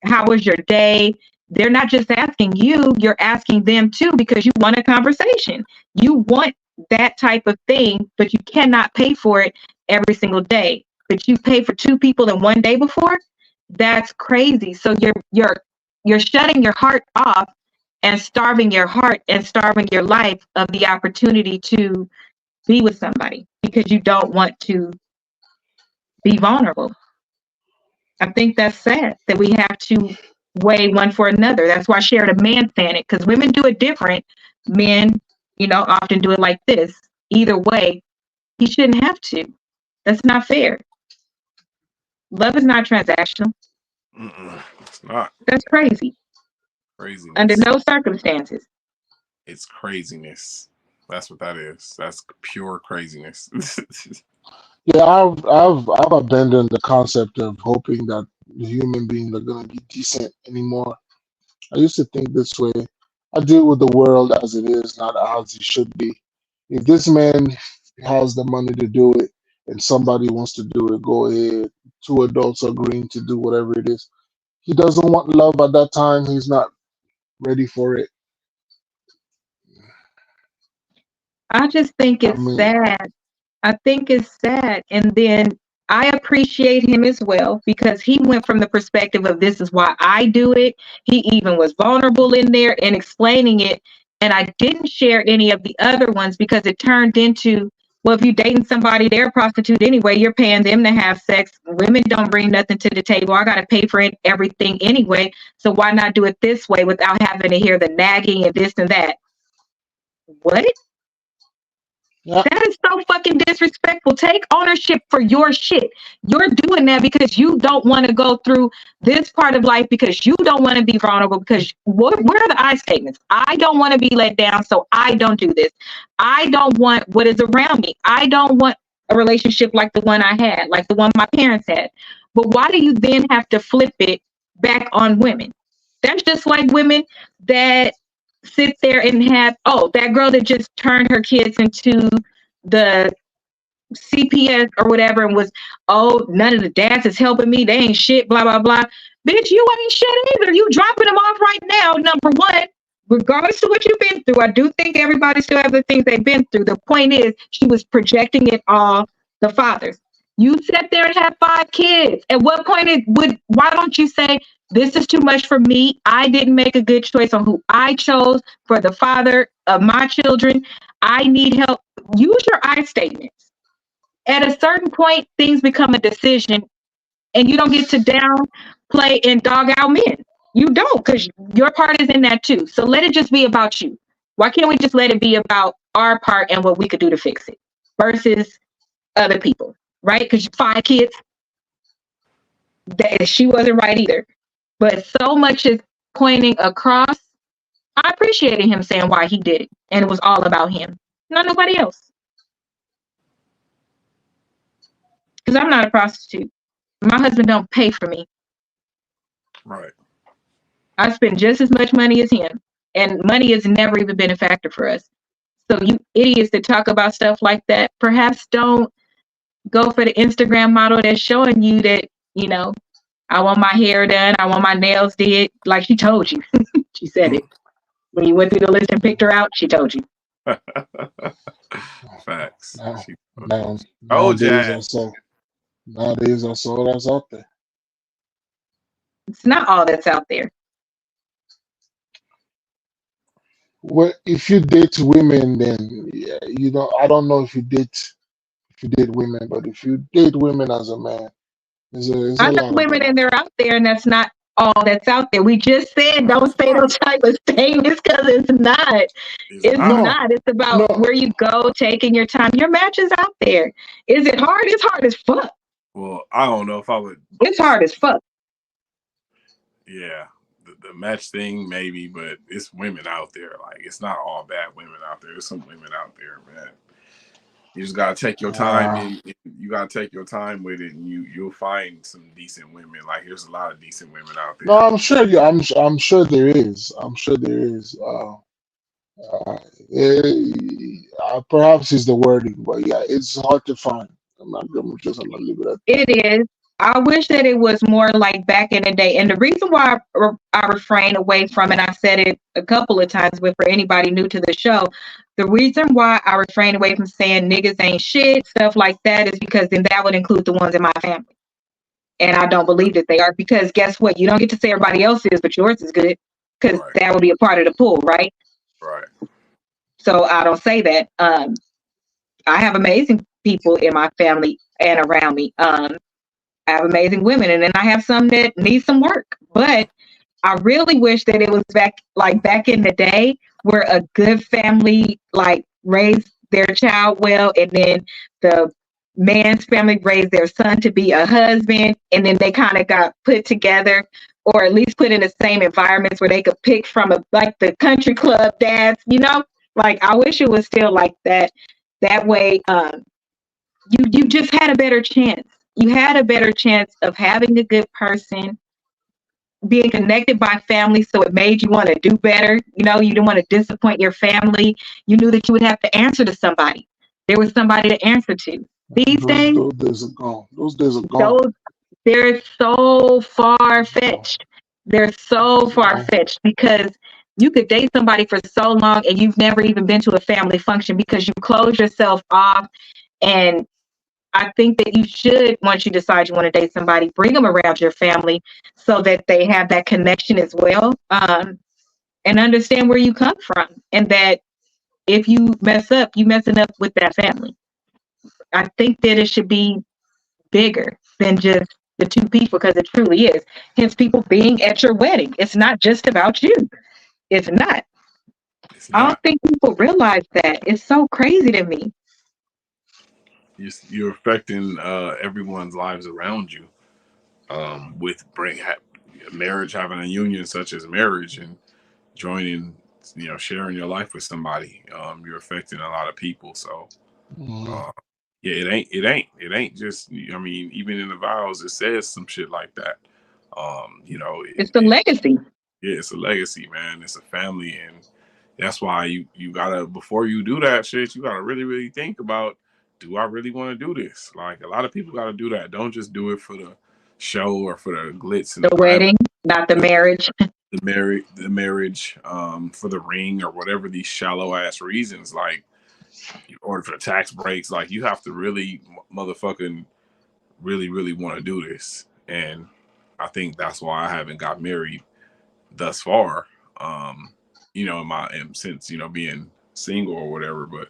How was your day? They're not just asking you, you're asking them too, because you want a conversation. You want that type of thing, but you cannot pay for it every single day. But you pay for 2 people in 1 day before? That's crazy. So you're shutting your heart off and starving your heart and starving your life of the opportunity to be with somebody because you don't want to be vulnerable. I think that's sad that we have to weigh one for another. That's why I shared a man saying it, because women do it different. Men, often do it like this. Either way, he shouldn't have to. That's not fair. Love is not transactional. It's not. That's crazy. Craziness. Under no circumstances. It's craziness. That's what that is. That's pure craziness. Yeah, I've abandoned the concept of hoping that human beings are gonna be decent anymore. I used to think this way. I deal with the world as it is, not as it should be. If this man has the money to do it and somebody wants to do it, go ahead. 2 adults agreeing to do whatever it is. He doesn't want love at that time. He's not ready for it. I just think I it's mean, sad. I think it's sad. And then I appreciate him as well, because he went from the perspective of this is why I do it. He even was vulnerable in there and explaining it. And I didn't share any of the other ones because it turned into, well, if you're dating somebody, they're a prostitute anyway. You're paying them to have sex. Women don't bring nothing to the table. I got to pay for everything anyway. So why not do it this way without having to hear the nagging and this and that? What? yeah, That is so fucking disrespectful. Take ownership for your shit. You're doing that because you don't want to go through this part of life, because you don't want to be vulnerable, because where are the I statements? I don't want to be let down, so I don't do this. I don't want what is around me. I don't want a relationship like the one I had, like the one my parents had. But why do you then have to flip it back on women? That's just like women that sit there and have, oh, that girl that just turned her kids into the CPS or whatever and was, oh, none of the dads is helping me. They ain't shit, blah, blah, blah. Bitch, you ain't shit either. You dropping them off right now, number one. Regardless of what you've been through, I do think everybody still have the things they've been through. The point is, she was projecting it all the fathers. You sat there and had 5 kids. At what point why don't you say, this is too much for me? I didn't make a good choice on who I chose for the father of my children. I need help. Use your I statements. At a certain point, things become a decision, and you don't get to downplay and dog out men. You don't, because your part is in that too. So let it just be about you. Why can't we just let it be about our part and what we could do to fix it versus other people, right? Because 5 kids, she wasn't right either. But so much is pointing across. I appreciated him saying why he did it, and it was all about him, not nobody else. Because I'm not a prostitute. My husband don't pay for me. Right. I spend just as much money as him, and money has never even been a factor for us. So you idiots that talk about stuff like that, perhaps don't go for the Instagram model that's showing you that, you know, I want my hair done, I want my nails did, like she told you. She said it. When you went through the list and picked her out, she told you. Facts. Nowadays, that's all that's out there. It's not all that's out there. Well, if you date women, then yeah, you know, I don't know if you date women, but if you date women as a man, there's a I know lot of women them. and they're out there, and that's not all that's out there. We just said don't say no type of statements because it's not. It's No, not. It's about no. where you go, taking your time. Your match is out there. Is it hard? It's hard as fuck. Well, I don't know if I would. It's hard as fuck. Yeah, the match thing maybe, but it's women out there. Like, it's not all bad women out there. There's some women out there, man. You just gotta take your time. You gotta take your time with it, and you'll find some decent women. Like, there's a lot of decent women out there. No, I'm sure. Yeah, I'm sure there is. I'm sure there is. Perhaps is the wording, but yeah, it's hard to find. I'm not gonna leave it at that. It is. I wish that it was more like back in the day. And the reason why I refrain away from it, I said it a couple of times, but for anybody new to the show, the reason why I refrain away from saying niggas ain't shit, stuff like that, is because then that would include the ones in my family. And I don't believe that they are, because guess what? You don't get to say everybody else is, but yours is good, because that would be a part of the pool, right? Right. So I don't say that. I have amazing people in my family and around me. I have amazing women, and then I have some that need some work. But I really wish that it was back in the day, where a good family like raised their child well, and then the man's family raised their son to be a husband, and then they kind of got put together, or at least put in the same environments where they could pick from like the country club dads, you know? Like, I wish it was still like that. That way, you just had a better chance. You had a better chance of having a good person, being connected by family, so it made you want to do better. You know, you didn't want to disappoint your family. You knew that you would have to answer to somebody. There was somebody to answer to. These days, those days are gone. Those days are gone. They're so far-fetched. They're so far-fetched, because you could date somebody for so long and you've never even been to a family function because you close yourself off. And I think that you should, once you decide you want to date somebody, bring them around your family so that they have that connection as well, and understand where you come from, and that if you mess up, you messing up with that family. I think that it should be bigger than just the 2 people, because it truly is. Hence, people being at your wedding. It's not just about you. It's not. I don't think people realize that. It's so crazy to me. You're affecting everyone's lives around you, with marriage, having a union such as marriage, and joining, sharing your life with somebody. You're affecting a lot of people. So Yeah, it ain't just. I mean, even in the vows, it says some shit like that. You know, It's the legacy. yeah, it's a legacy, man. It's a family, and that's why you gotta, before you do that shit, you gotta really really think about, do I really want to do this? Like, a lot of people gotta do that. Don't just do it for the show or for the glitz and The the glamour, wedding, not the marriage. the marriage, for the ring or whatever, these shallow ass reasons, like, or for the tax breaks. Like, you have to really motherfucking really want to do this, and I think that's why I haven't got married thus far. You know, since, you know, being single or whatever, but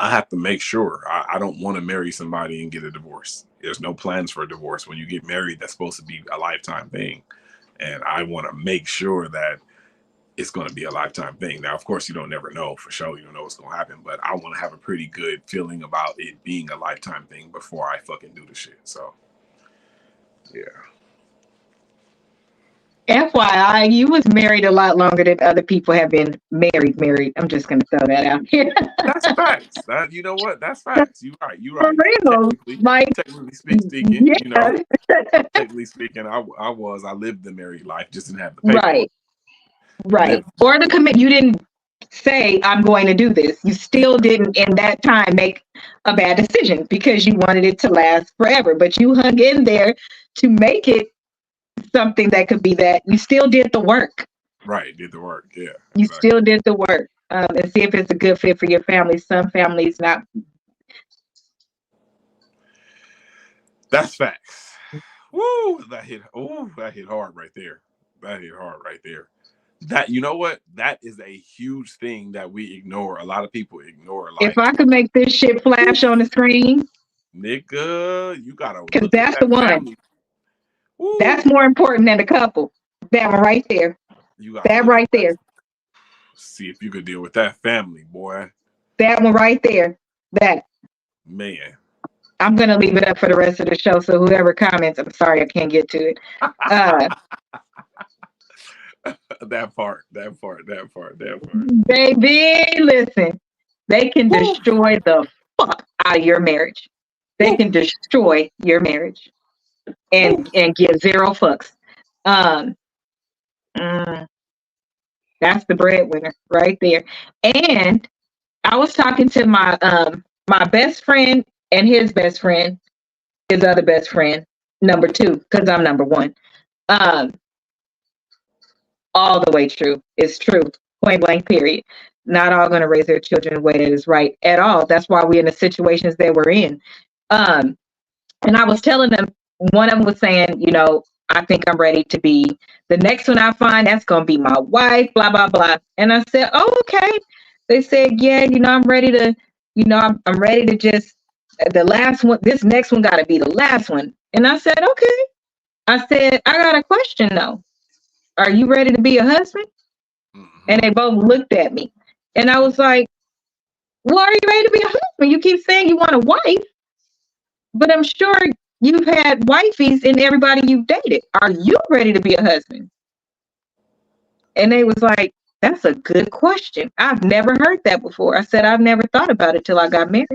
I have to make sure. I don't want to marry somebody and get a divorce. There's no plans for a divorce. When you get married, that's supposed to be a lifetime thing, and I want to make sure that it's going to be a lifetime thing. Now, of course, you don't never know for sure. You don't know what's going to happen, but I want to have a pretty good feeling about it being a lifetime thing before I fucking do the shit. So, yeah. FYI, you was married a lot longer than other people have been married. I'm just gonna throw that out here. That's facts. That, you know what? That's facts. You're right. You're For right. real. Like, Technically speaking, yeah. you know, technically speaking, I lived the married life, just didn't have the paperwork. Right. Or the commit. You didn't say, I'm going to do this. You still didn't in that time make a bad decision because you wanted it to last forever. But you hung in there to make it something that could be that. You still did the work. Right. Did the work. Yeah. You Exactly. still did the work. And see if it's a good fit for your family. Some families not. That's facts. Woo! That hit. Oh, that hit hard right there. That hit hard right there. That, you know what? That is a huge thing that we ignore. A lot of people ignore. Like, If I could make this shit flash on the screen, nigga, you gotta because look that's at the that one. family. Woo. That's more important than the couple. That one right there. You gotta That look right at that. there. See if you could deal with that family, boy. That one right there. That. Man. I'm going to leave it up for the rest of the show. So whoever comments, I'm sorry I can't get to it. That part. Baby, listen. They can destroy the fuck out of your marriage. They can destroy your marriage and give zero fucks. That's the breadwinner right there. And I was talking to my best friend and his best friend, his other best friend, number 2, because I'm number 1. All the way true. It's true. Point blank, period. Not all going to raise their children in a way that is right at all. That's why we're in the situations that we're in. And I was telling them, one of them was saying, you know, I think I'm ready to be the next one I find, that's going to be my wife, blah, blah, blah. And I said, oh, okay. They said, yeah, you know, I'm ready to, you know, I'm ready to just, the last one, this next one got to be the last one. And I said, okay. I said, I got a question though. Are you ready to be a husband? Mm-hmm. And they both looked at me. And I was like, well, are you ready to be a husband? You keep saying you want a wife, but I'm sure you've had wifeys in everybody you've dated. Are you ready to be a husband? And they was like, that's a good question. I've never heard that before. I said, I've never thought about it till I got married.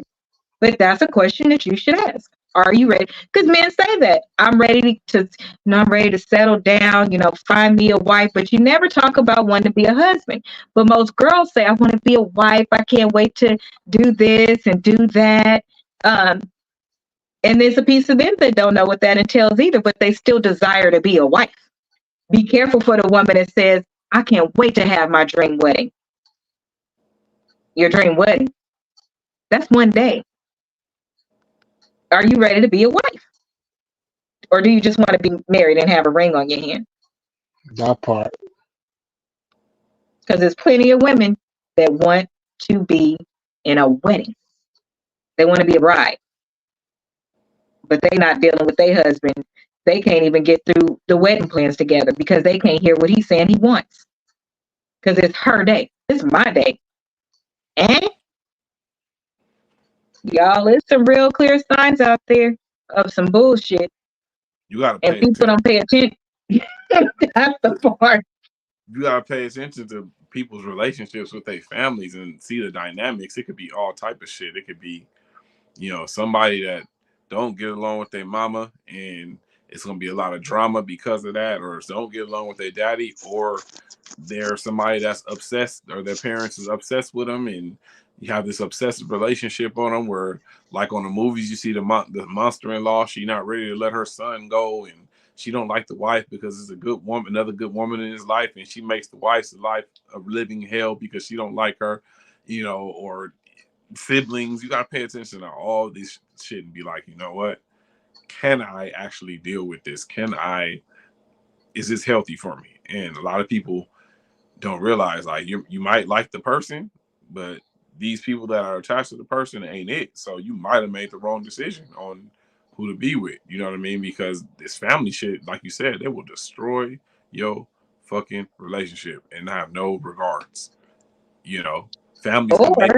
But that's a question that you should ask. Are you ready? Because men say that. I'm ready to, you know, I'm ready to settle down, you know, find me a wife. But you never talk about wanting to be a husband. But most girls say, I want to be a wife. I can't wait to do this and do that. And there's a piece of them that don't know what that entails either, but they still desire to be a wife. Be careful for the woman that says, I can't wait to have my dream wedding. Your dream wedding. That's one day. Are you ready to be a wife? Or do you just want to be married and have a ring on your hand? That part. Because there's plenty of women that want to be in a wedding. They want to be a bride. But they're not dealing with their husband. They can't even get through the wedding plans together because they can't hear what he's saying he wants. Because it's her day. It's my day. And y'all, there's some real clear signs out there of some bullshit. You gotta and people don't pay attention. That's the part. You gotta pay attention to people's relationships with their families and see the dynamics. It could be all type of shit. It could be, somebody that don't get along with their mama, and it's gonna be a lot of drama because of that, or don't get along with their daddy, or they're somebody that's obsessed, or their parents is obsessed with them, and you have this obsessive relationship on them where, like on the movies, you see the monster-in-law, she not ready to let her son go, and she don't like the wife because it's a good woman, another good woman in his life, and she makes the wife's life a living hell because she don't like her, or siblings. You got to pay attention to all this shit and be like, you know what? Can I actually deal with this? Is this healthy for me? And a lot of people don't realize, like, you might like the person, but these people that are attached to the person ain't it. So you might have made the wrong decision on who to be with. You know what I mean? Because this family shit, like you said, they will destroy your fucking relationship and have no regards. Families can make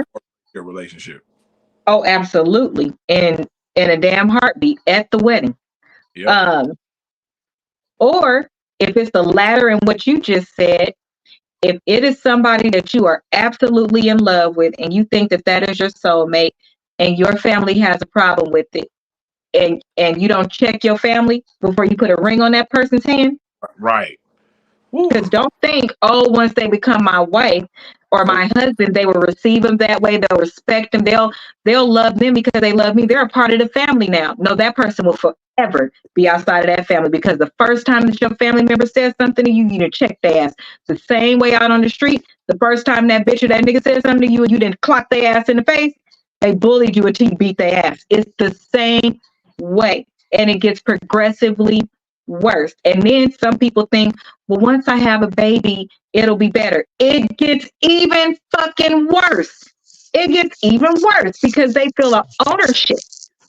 your relationship. Oh, absolutely. And in a damn heartbeat at the wedding. Yep. Or if it's the latter in what you just said, if it is somebody that you are absolutely in love with and you think that is your soulmate and your family has a problem with it, and you don't check your family before you put a ring on that person's hand. Right. Because don't think, once they become my wife or my husband, they will receive them that way. They'll respect them. They'll love them because they love me. They're a part of the family now. No, that person will forever be outside of that family, because the first time that your family member says something to you, you need to check their ass. The same way out on the street, the first time that bitch or that nigga said something to you and you didn't clock their ass in the face, they bullied you until you beat their ass. It's the same way. And it gets progressively worse. And then some people think, well, once I have a baby, it'll be better. It gets even fucking worse. It gets even worse because they feel an ownership.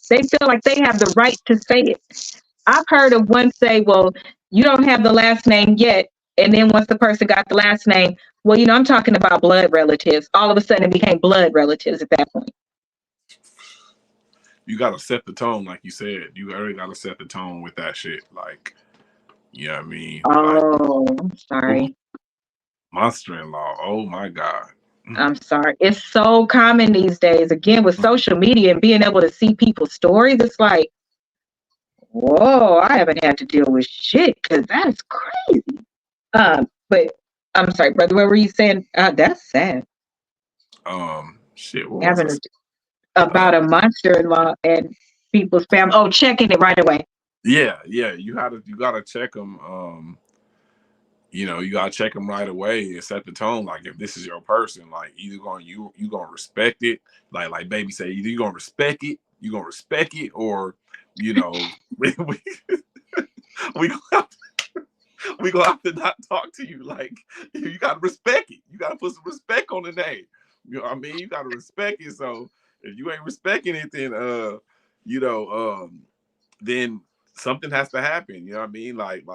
They feel like they have the right to say it. I've heard of one say, well, you don't have the last name yet. And then once the person got the last name, well, I'm talking about blood relatives. All of a sudden it became blood relatives at that point. You got to set the tone, like you said. You already got to set the tone with that shit. Like, you know what I mean? Oh, I'm sorry. Monster-in-law. Oh, my God. I'm sorry. It's so common these days. Again, with social media and being able to see people's stories, it's like, whoa, I haven't had to deal with shit because that's crazy. But I'm sorry, brother, what were you saying? That's sad. Shit. What Having was about a monster-in-law and people's family. Oh, checking it right away. Yeah. You gotta check them. You gotta check them right away and set the tone. Like, if this is your person, like, either you gonna respect it, like baby say, either you gonna respect it, or we gonna have to not talk to you. Like, you gotta respect it. You gotta put some respect on the name. You know what I mean? You gotta respect it. So if you ain't respecting it, then then something has to happen. You know what I mean? Like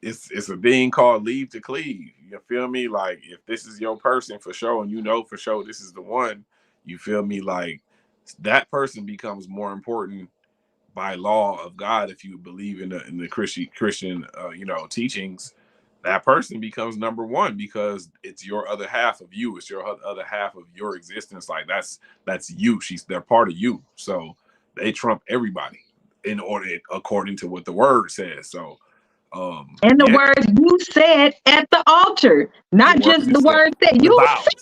it's a thing called leave to cleave. You feel me? Like, if this is your person for sure, and for sure this is the one, you feel me? Like, that person becomes more important by law of God. If you believe in the Christian teachings, that person becomes number one because it's your other half of you. It's your other half of your existence. Like, that's you. They're part of you. So they trump everybody in order, according to what the word says. So and the words you said at the altar, not just the words that you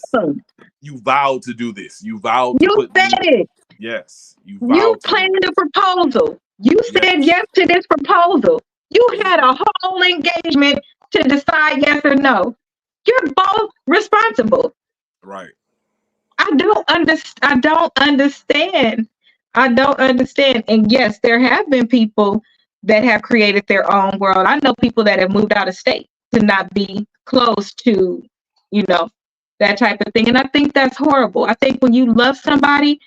said. You vowed to do this. You vowed to put said it. Yes. You planned a proposal. You said yes to this proposal. You had a whole engagement to decide yes or no. You're both responsible. Right. I don't understand. And yes, there have been people that have created their own world. I know people that have moved out of state to not be close to, that type of thing. And I think that's horrible. I think when you love somebody,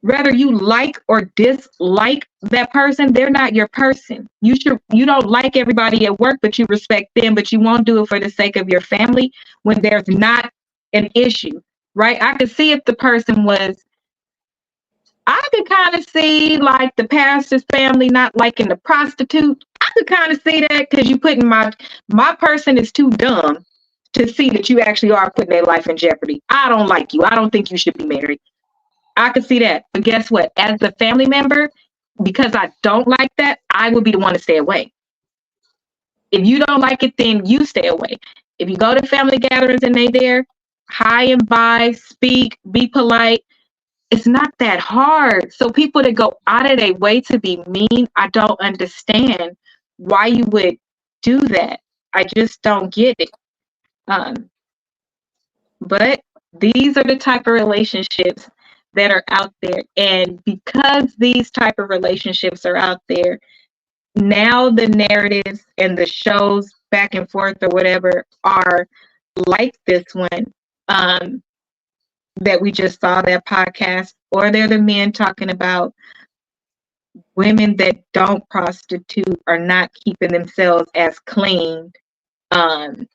whether you like or dislike that person, they're not your person. You don't like everybody at work, but you respect them, but you won't do it for the sake of your family when there's not an issue, right? I could see if the person I could kind of see like the pastor's family not liking the prostitute. I could kind of see that because you putting my person is too dumb to see that you actually are putting their life in jeopardy. I don't like you. I don't think you should be married. I could see that. But guess what? As a family member, because I don't like that, I would be the one to stay away. If you don't like it, then you stay away. If you go to family gatherings and they there, hi and bye, speak, be polite. It's not that hard. So people that go out of their way to be mean, I don't understand why you would do that. I just don't get it. But these are the type of relationships that are out there. And because these type of relationships are out there, now the narratives and the shows back and forth or whatever are like this one that we just saw, that podcast, or they're the men talking about women that don't prostitute are not keeping themselves as clean. I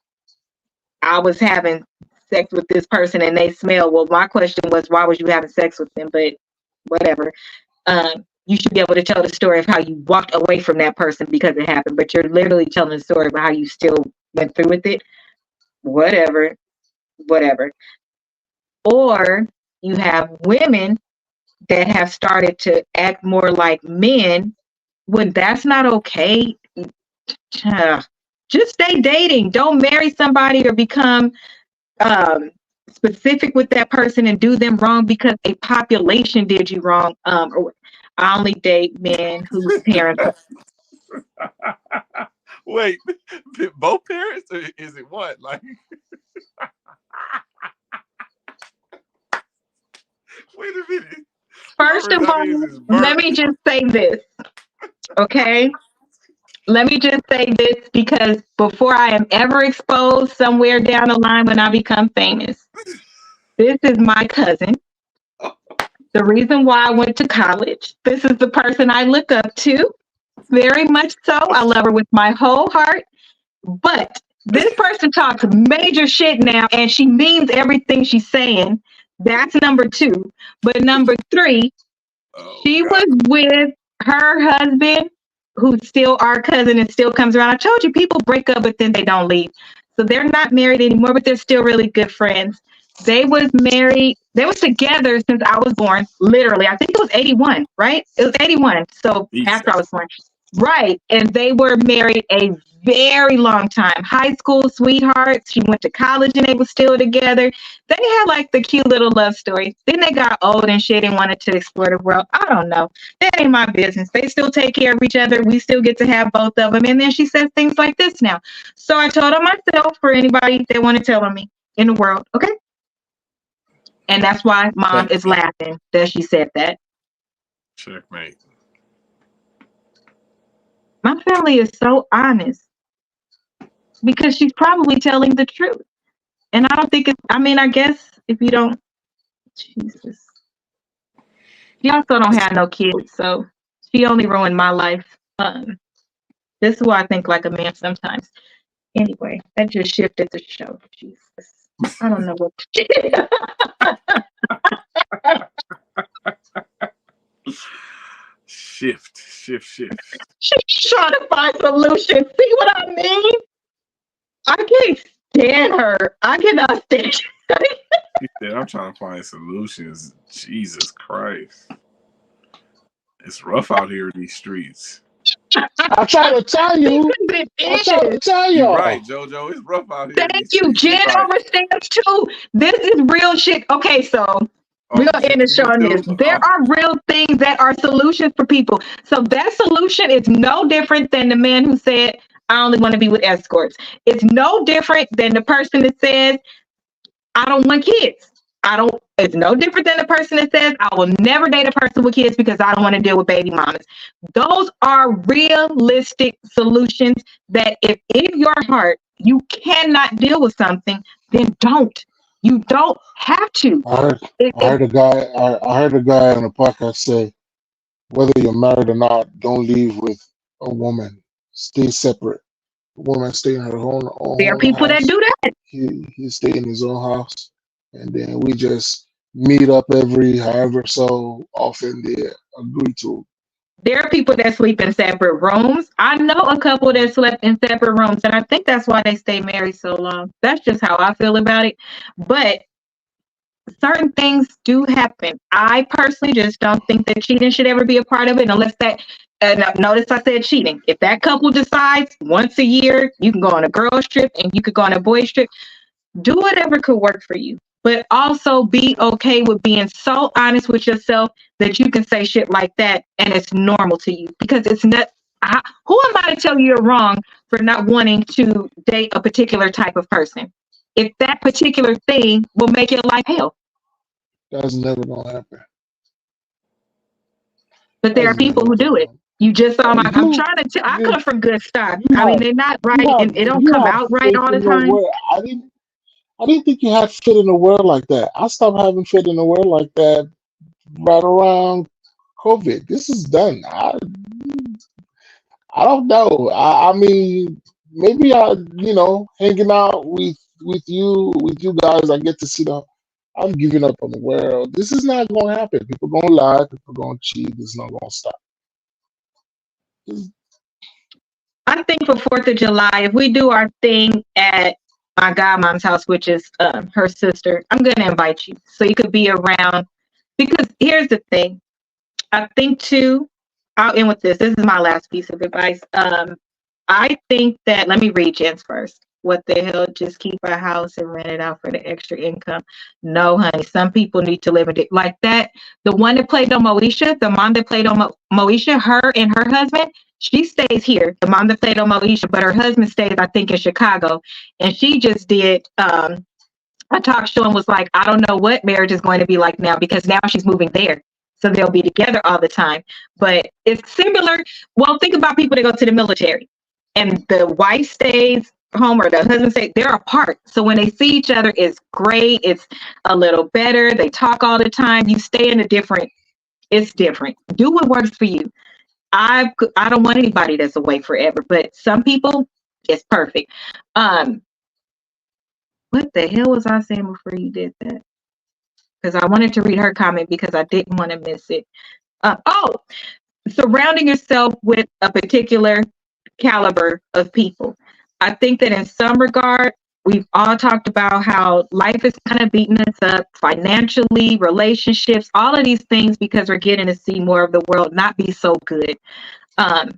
was having sex with this person and they smell. Well, my question was, why was you having sex with them? But whatever. You should be able to tell the story of how you walked away from that person because it happened, but you're literally telling the story about how you still went through with it. Whatever. Or you have women that have started to act more like men when that's not okay. Just stay dating. Don't marry somebody or become specific with that person and do them wrong because a population did you wrong. Or I only date men whose parents. Wait, both parents, or is it what? Like, wait a minute. First of all, let me just say this, okay? Let me just say this, because before I am ever exposed somewhere down the line when I become famous, this is my cousin. The reason why I went to college. This is the person I look up to. Very much so. I love her with my whole heart. But this person talks major shit now, and she means everything she's saying. That's number 2. But number 3, she was with her husband, who's still our cousin and still comes around. I told you, people break up, but then they don't leave. So they're not married anymore, but they're still really good friends. They was married. They was together since I was born. Literally, I think it was 81, right? It was 81. So after I was born. Right. And they were married a very long time. High school sweethearts. She went to college and they were still together. They had like the cute little love story. Then they got old and shit and wanted to explore the world. I don't know. That ain't my business. They still take care of each other. We still get to have both of them. And then she says things like this now. So I told her myself, for anybody that want to tell on me in the world. Okay. And that's why Mom is laughing that she said that. Checkmate. My family is so honest because she's probably telling the truth. And I don't think I guess if you don't, Jesus. She also don't have no kids, so she only ruined my life. This is why I think like a man sometimes. Anyway, that just shifted the show. Jesus. I don't know what to Shift. She's trying to find solutions. See what I mean? I can't stand her. I cannot stand her. She said, I'm trying to find solutions. Jesus Christ. It's rough out here in these streets. I'm trying to tell you. I'm trying to tell you. Right, JoJo. It's rough out here. Thank you. Jen understands too. This is real shit. Okay, so we're going to end the show on this. There are real things that are solutions for people. So that solution is no different than the man who said, I only want to be with escorts. It's no different than the person that says, I don't want kids. It's no different than the person that says, I will never date a person with kids because I don't want to deal with baby mamas. Those are realistic solutions that if in your heart you cannot deal with something, then don't. You don't have to. I heard a guy on a podcast say, whether you're married or not, don't leave with a woman. Stay separate. The woman stay in her own there are people house. that do that. He stay in his own house, and then we just meet up every however so often they agree to. There are people that sleep in separate rooms. I know a couple that slept in separate rooms, and I think that's why they stay married so long. That's just how I feel about it. But certain things do happen. I personally just don't think that cheating should ever be a part of it unless that. Notice I said cheating. If that couple decides once a year, you can go on a girls trip and you could go on a boys trip. Do whatever could work for you, but also be okay with being so honest with yourself that you can say shit like that and it's normal to you, because it's not. Who am I to tell you you're wrong for not wanting to date a particular type of person if that particular thing will make your life hell? That's never gonna happen. But there are That's people never who do gonna it. happen. You just saw my. I'm You, trying to tell. I you, come from good stock. you I mean, have, they're not right, and it don't you come have out right faith all the in the time. world. I didn't think you had faith in the world like that. I stopped having faith in the world like that right around COVID. This is done. I don't know. I mean, maybe hanging out with you guys, I get to see the. I'm giving up on the world. This is not going to happen. People going to lie. People going to cheat. This is not going to stop. This- I think for 4th of July, if we do our thing at my godmom's house, which is her sister, I'm going to invite you so you could be around. Because here's the thing. I think too, I'll end with this. This is my last piece of advice. I think that, let me read Jen's first. What the hell? Just keep a house and rent it out for the extra income. No, honey. Some people need to live in it like that. The one that played on Moesha, the mom that played on Moesha, her and her husband, she stays here. The mom that played on Moesha, but her husband stays, I think, in Chicago. And she just did a talk show and was like, I don't know what marriage is going to be like now because now she's moving there. So they'll be together all the time. But it's similar. Well, think about people that go to the military and the wife stays home or the husband stays, they're apart. So when they see each other, it's great. It's a little better. They talk all the time. You stay in a different, it's different. Do what works for you. I don't want anybody that's away forever, but some people, it's perfect. Um, what the hell was I saying before you did that? Because I wanted to read her comment because I didn't want to miss it. Oh, surrounding yourself with a particular caliber of people. I think that in some regard, we've all talked about how life is kind of beating us up financially, relationships, all of these things because we're getting to see more of the world not be so good. Um,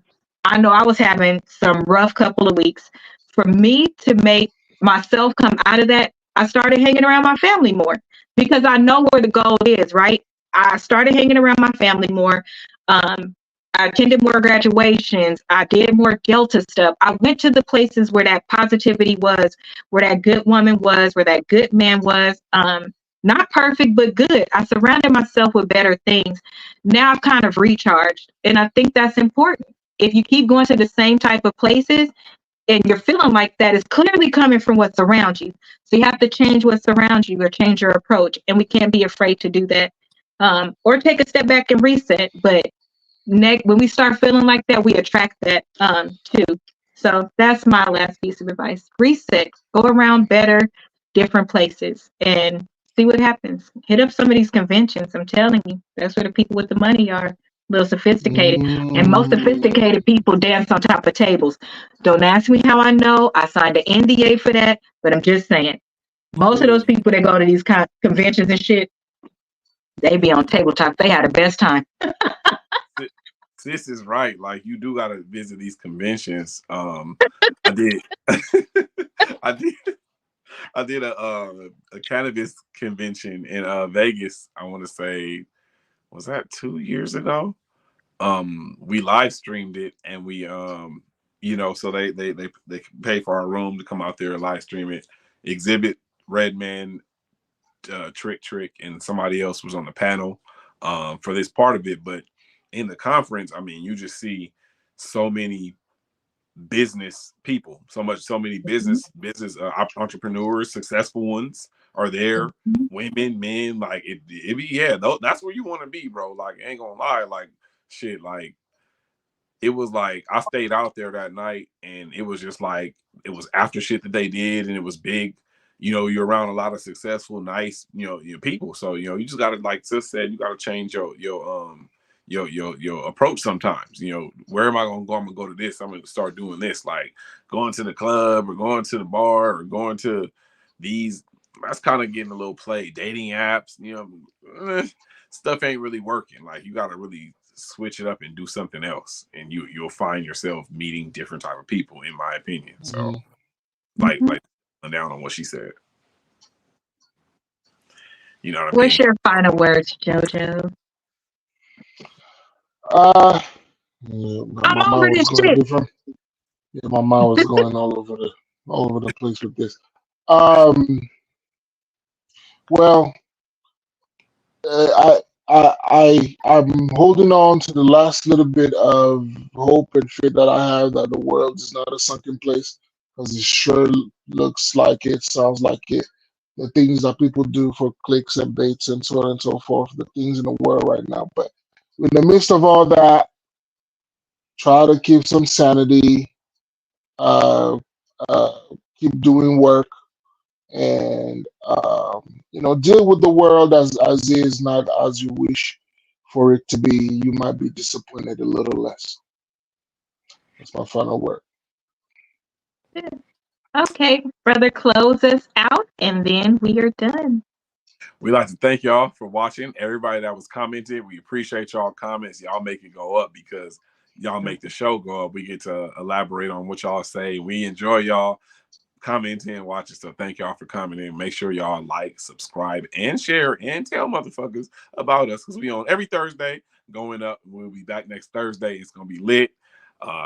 I know I was having some rough couple of weeks. For me to make myself come out of that, I started hanging around my family more because I know where the goal is, right? I started hanging around my family more. I attended more graduations. I did more Delta stuff. I went to the places where that positivity was, where that good woman was, where that good man was. Not perfect, but good. I surrounded myself with better things. Now I've kind of recharged. And I think that's important. If you keep going to the same type of places and you're feeling like that, it's clearly coming from what's around you. So you have to change what's around you or change your approach. And we can't be afraid to do that. Or take a step back and reset. But when we start feeling like that, we attract that too. So that's my last piece of advice. Reset. Go around better, different places and see what happens. Hit up some of these conventions. I'm telling you, that's where the people with the money are. A little sophisticated. And most mm, sophisticated people dance on top of tables. Don't ask me how I know. I signed an NDA for that, but I'm just saying. Most of those people that go to these conventions and shit, they be on tabletop. They had the best time. Sis is right. Like, you do gotta visit these conventions. I did. I did. I did a cannabis convention in Vegas. I want to say, was that 2 years ago? We live streamed it, and we so they pay for our room to come out there and live stream it. Exhibit, Redman, Trick, and somebody else was on the panel for this part of it. But in the conference, I mean, you just see so many business people, so many business entrepreneurs, successful ones are there. Women, men, like it be, yeah, that's where you want to be, bro. Like, ain't gonna lie, like shit, like it was like I stayed out there that night, and it was just like it was after shit that they did, and it was big. You're around a lot of successful, nice, your people. So you just gotta, like Sis said, you gotta change your approach sometimes. Where am I gonna go? I'm gonna go to this. I'm gonna start doing this, like going to the club or going to the bar or going to these. That's kind of getting a little play. Dating apps, stuff ain't really working. Like you gotta really switch it up and do something else, and you'll find yourself meeting different type of people, in my opinion. So like down on what she said. You know what I mean? What's your final words, JoJo? Yeah, I'm my mind over was this going shit. different. Yeah, my mind was going all over the place with this. Um, well, I'm holding on to the last little bit of hope and faith that I have that the world is not a sunken place, because it sure looks like it, sounds like it. The things that people do for clicks and baits and so on and so forth, the things in the world right now. But in the midst of all that, try to keep some sanity, uh, uh, keep doing work, and deal with the world as is, not as you wish for it to be. You might be disappointed a little less. That's my final word. Okay, brother, close us out, and then we are done. We'd like to thank y'all for watching. Everybody that was commenting, we appreciate y'all comments. Y'all make it go up because y'all make the show go up. We get to elaborate on what y'all say. We enjoy y'all commenting and watching. So thank y'all for coming in. Make sure y'all like, subscribe, and share, and tell motherfuckers about us, because we on every Thursday going up. We'll be back next Thursday. It's gonna be lit.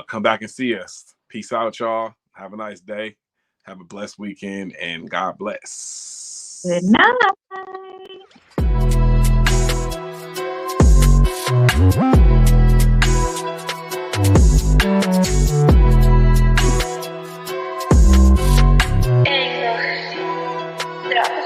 Come back and see us. Peace out, y'all. Have a nice day. Have a blessed weekend, and God bless. Good night.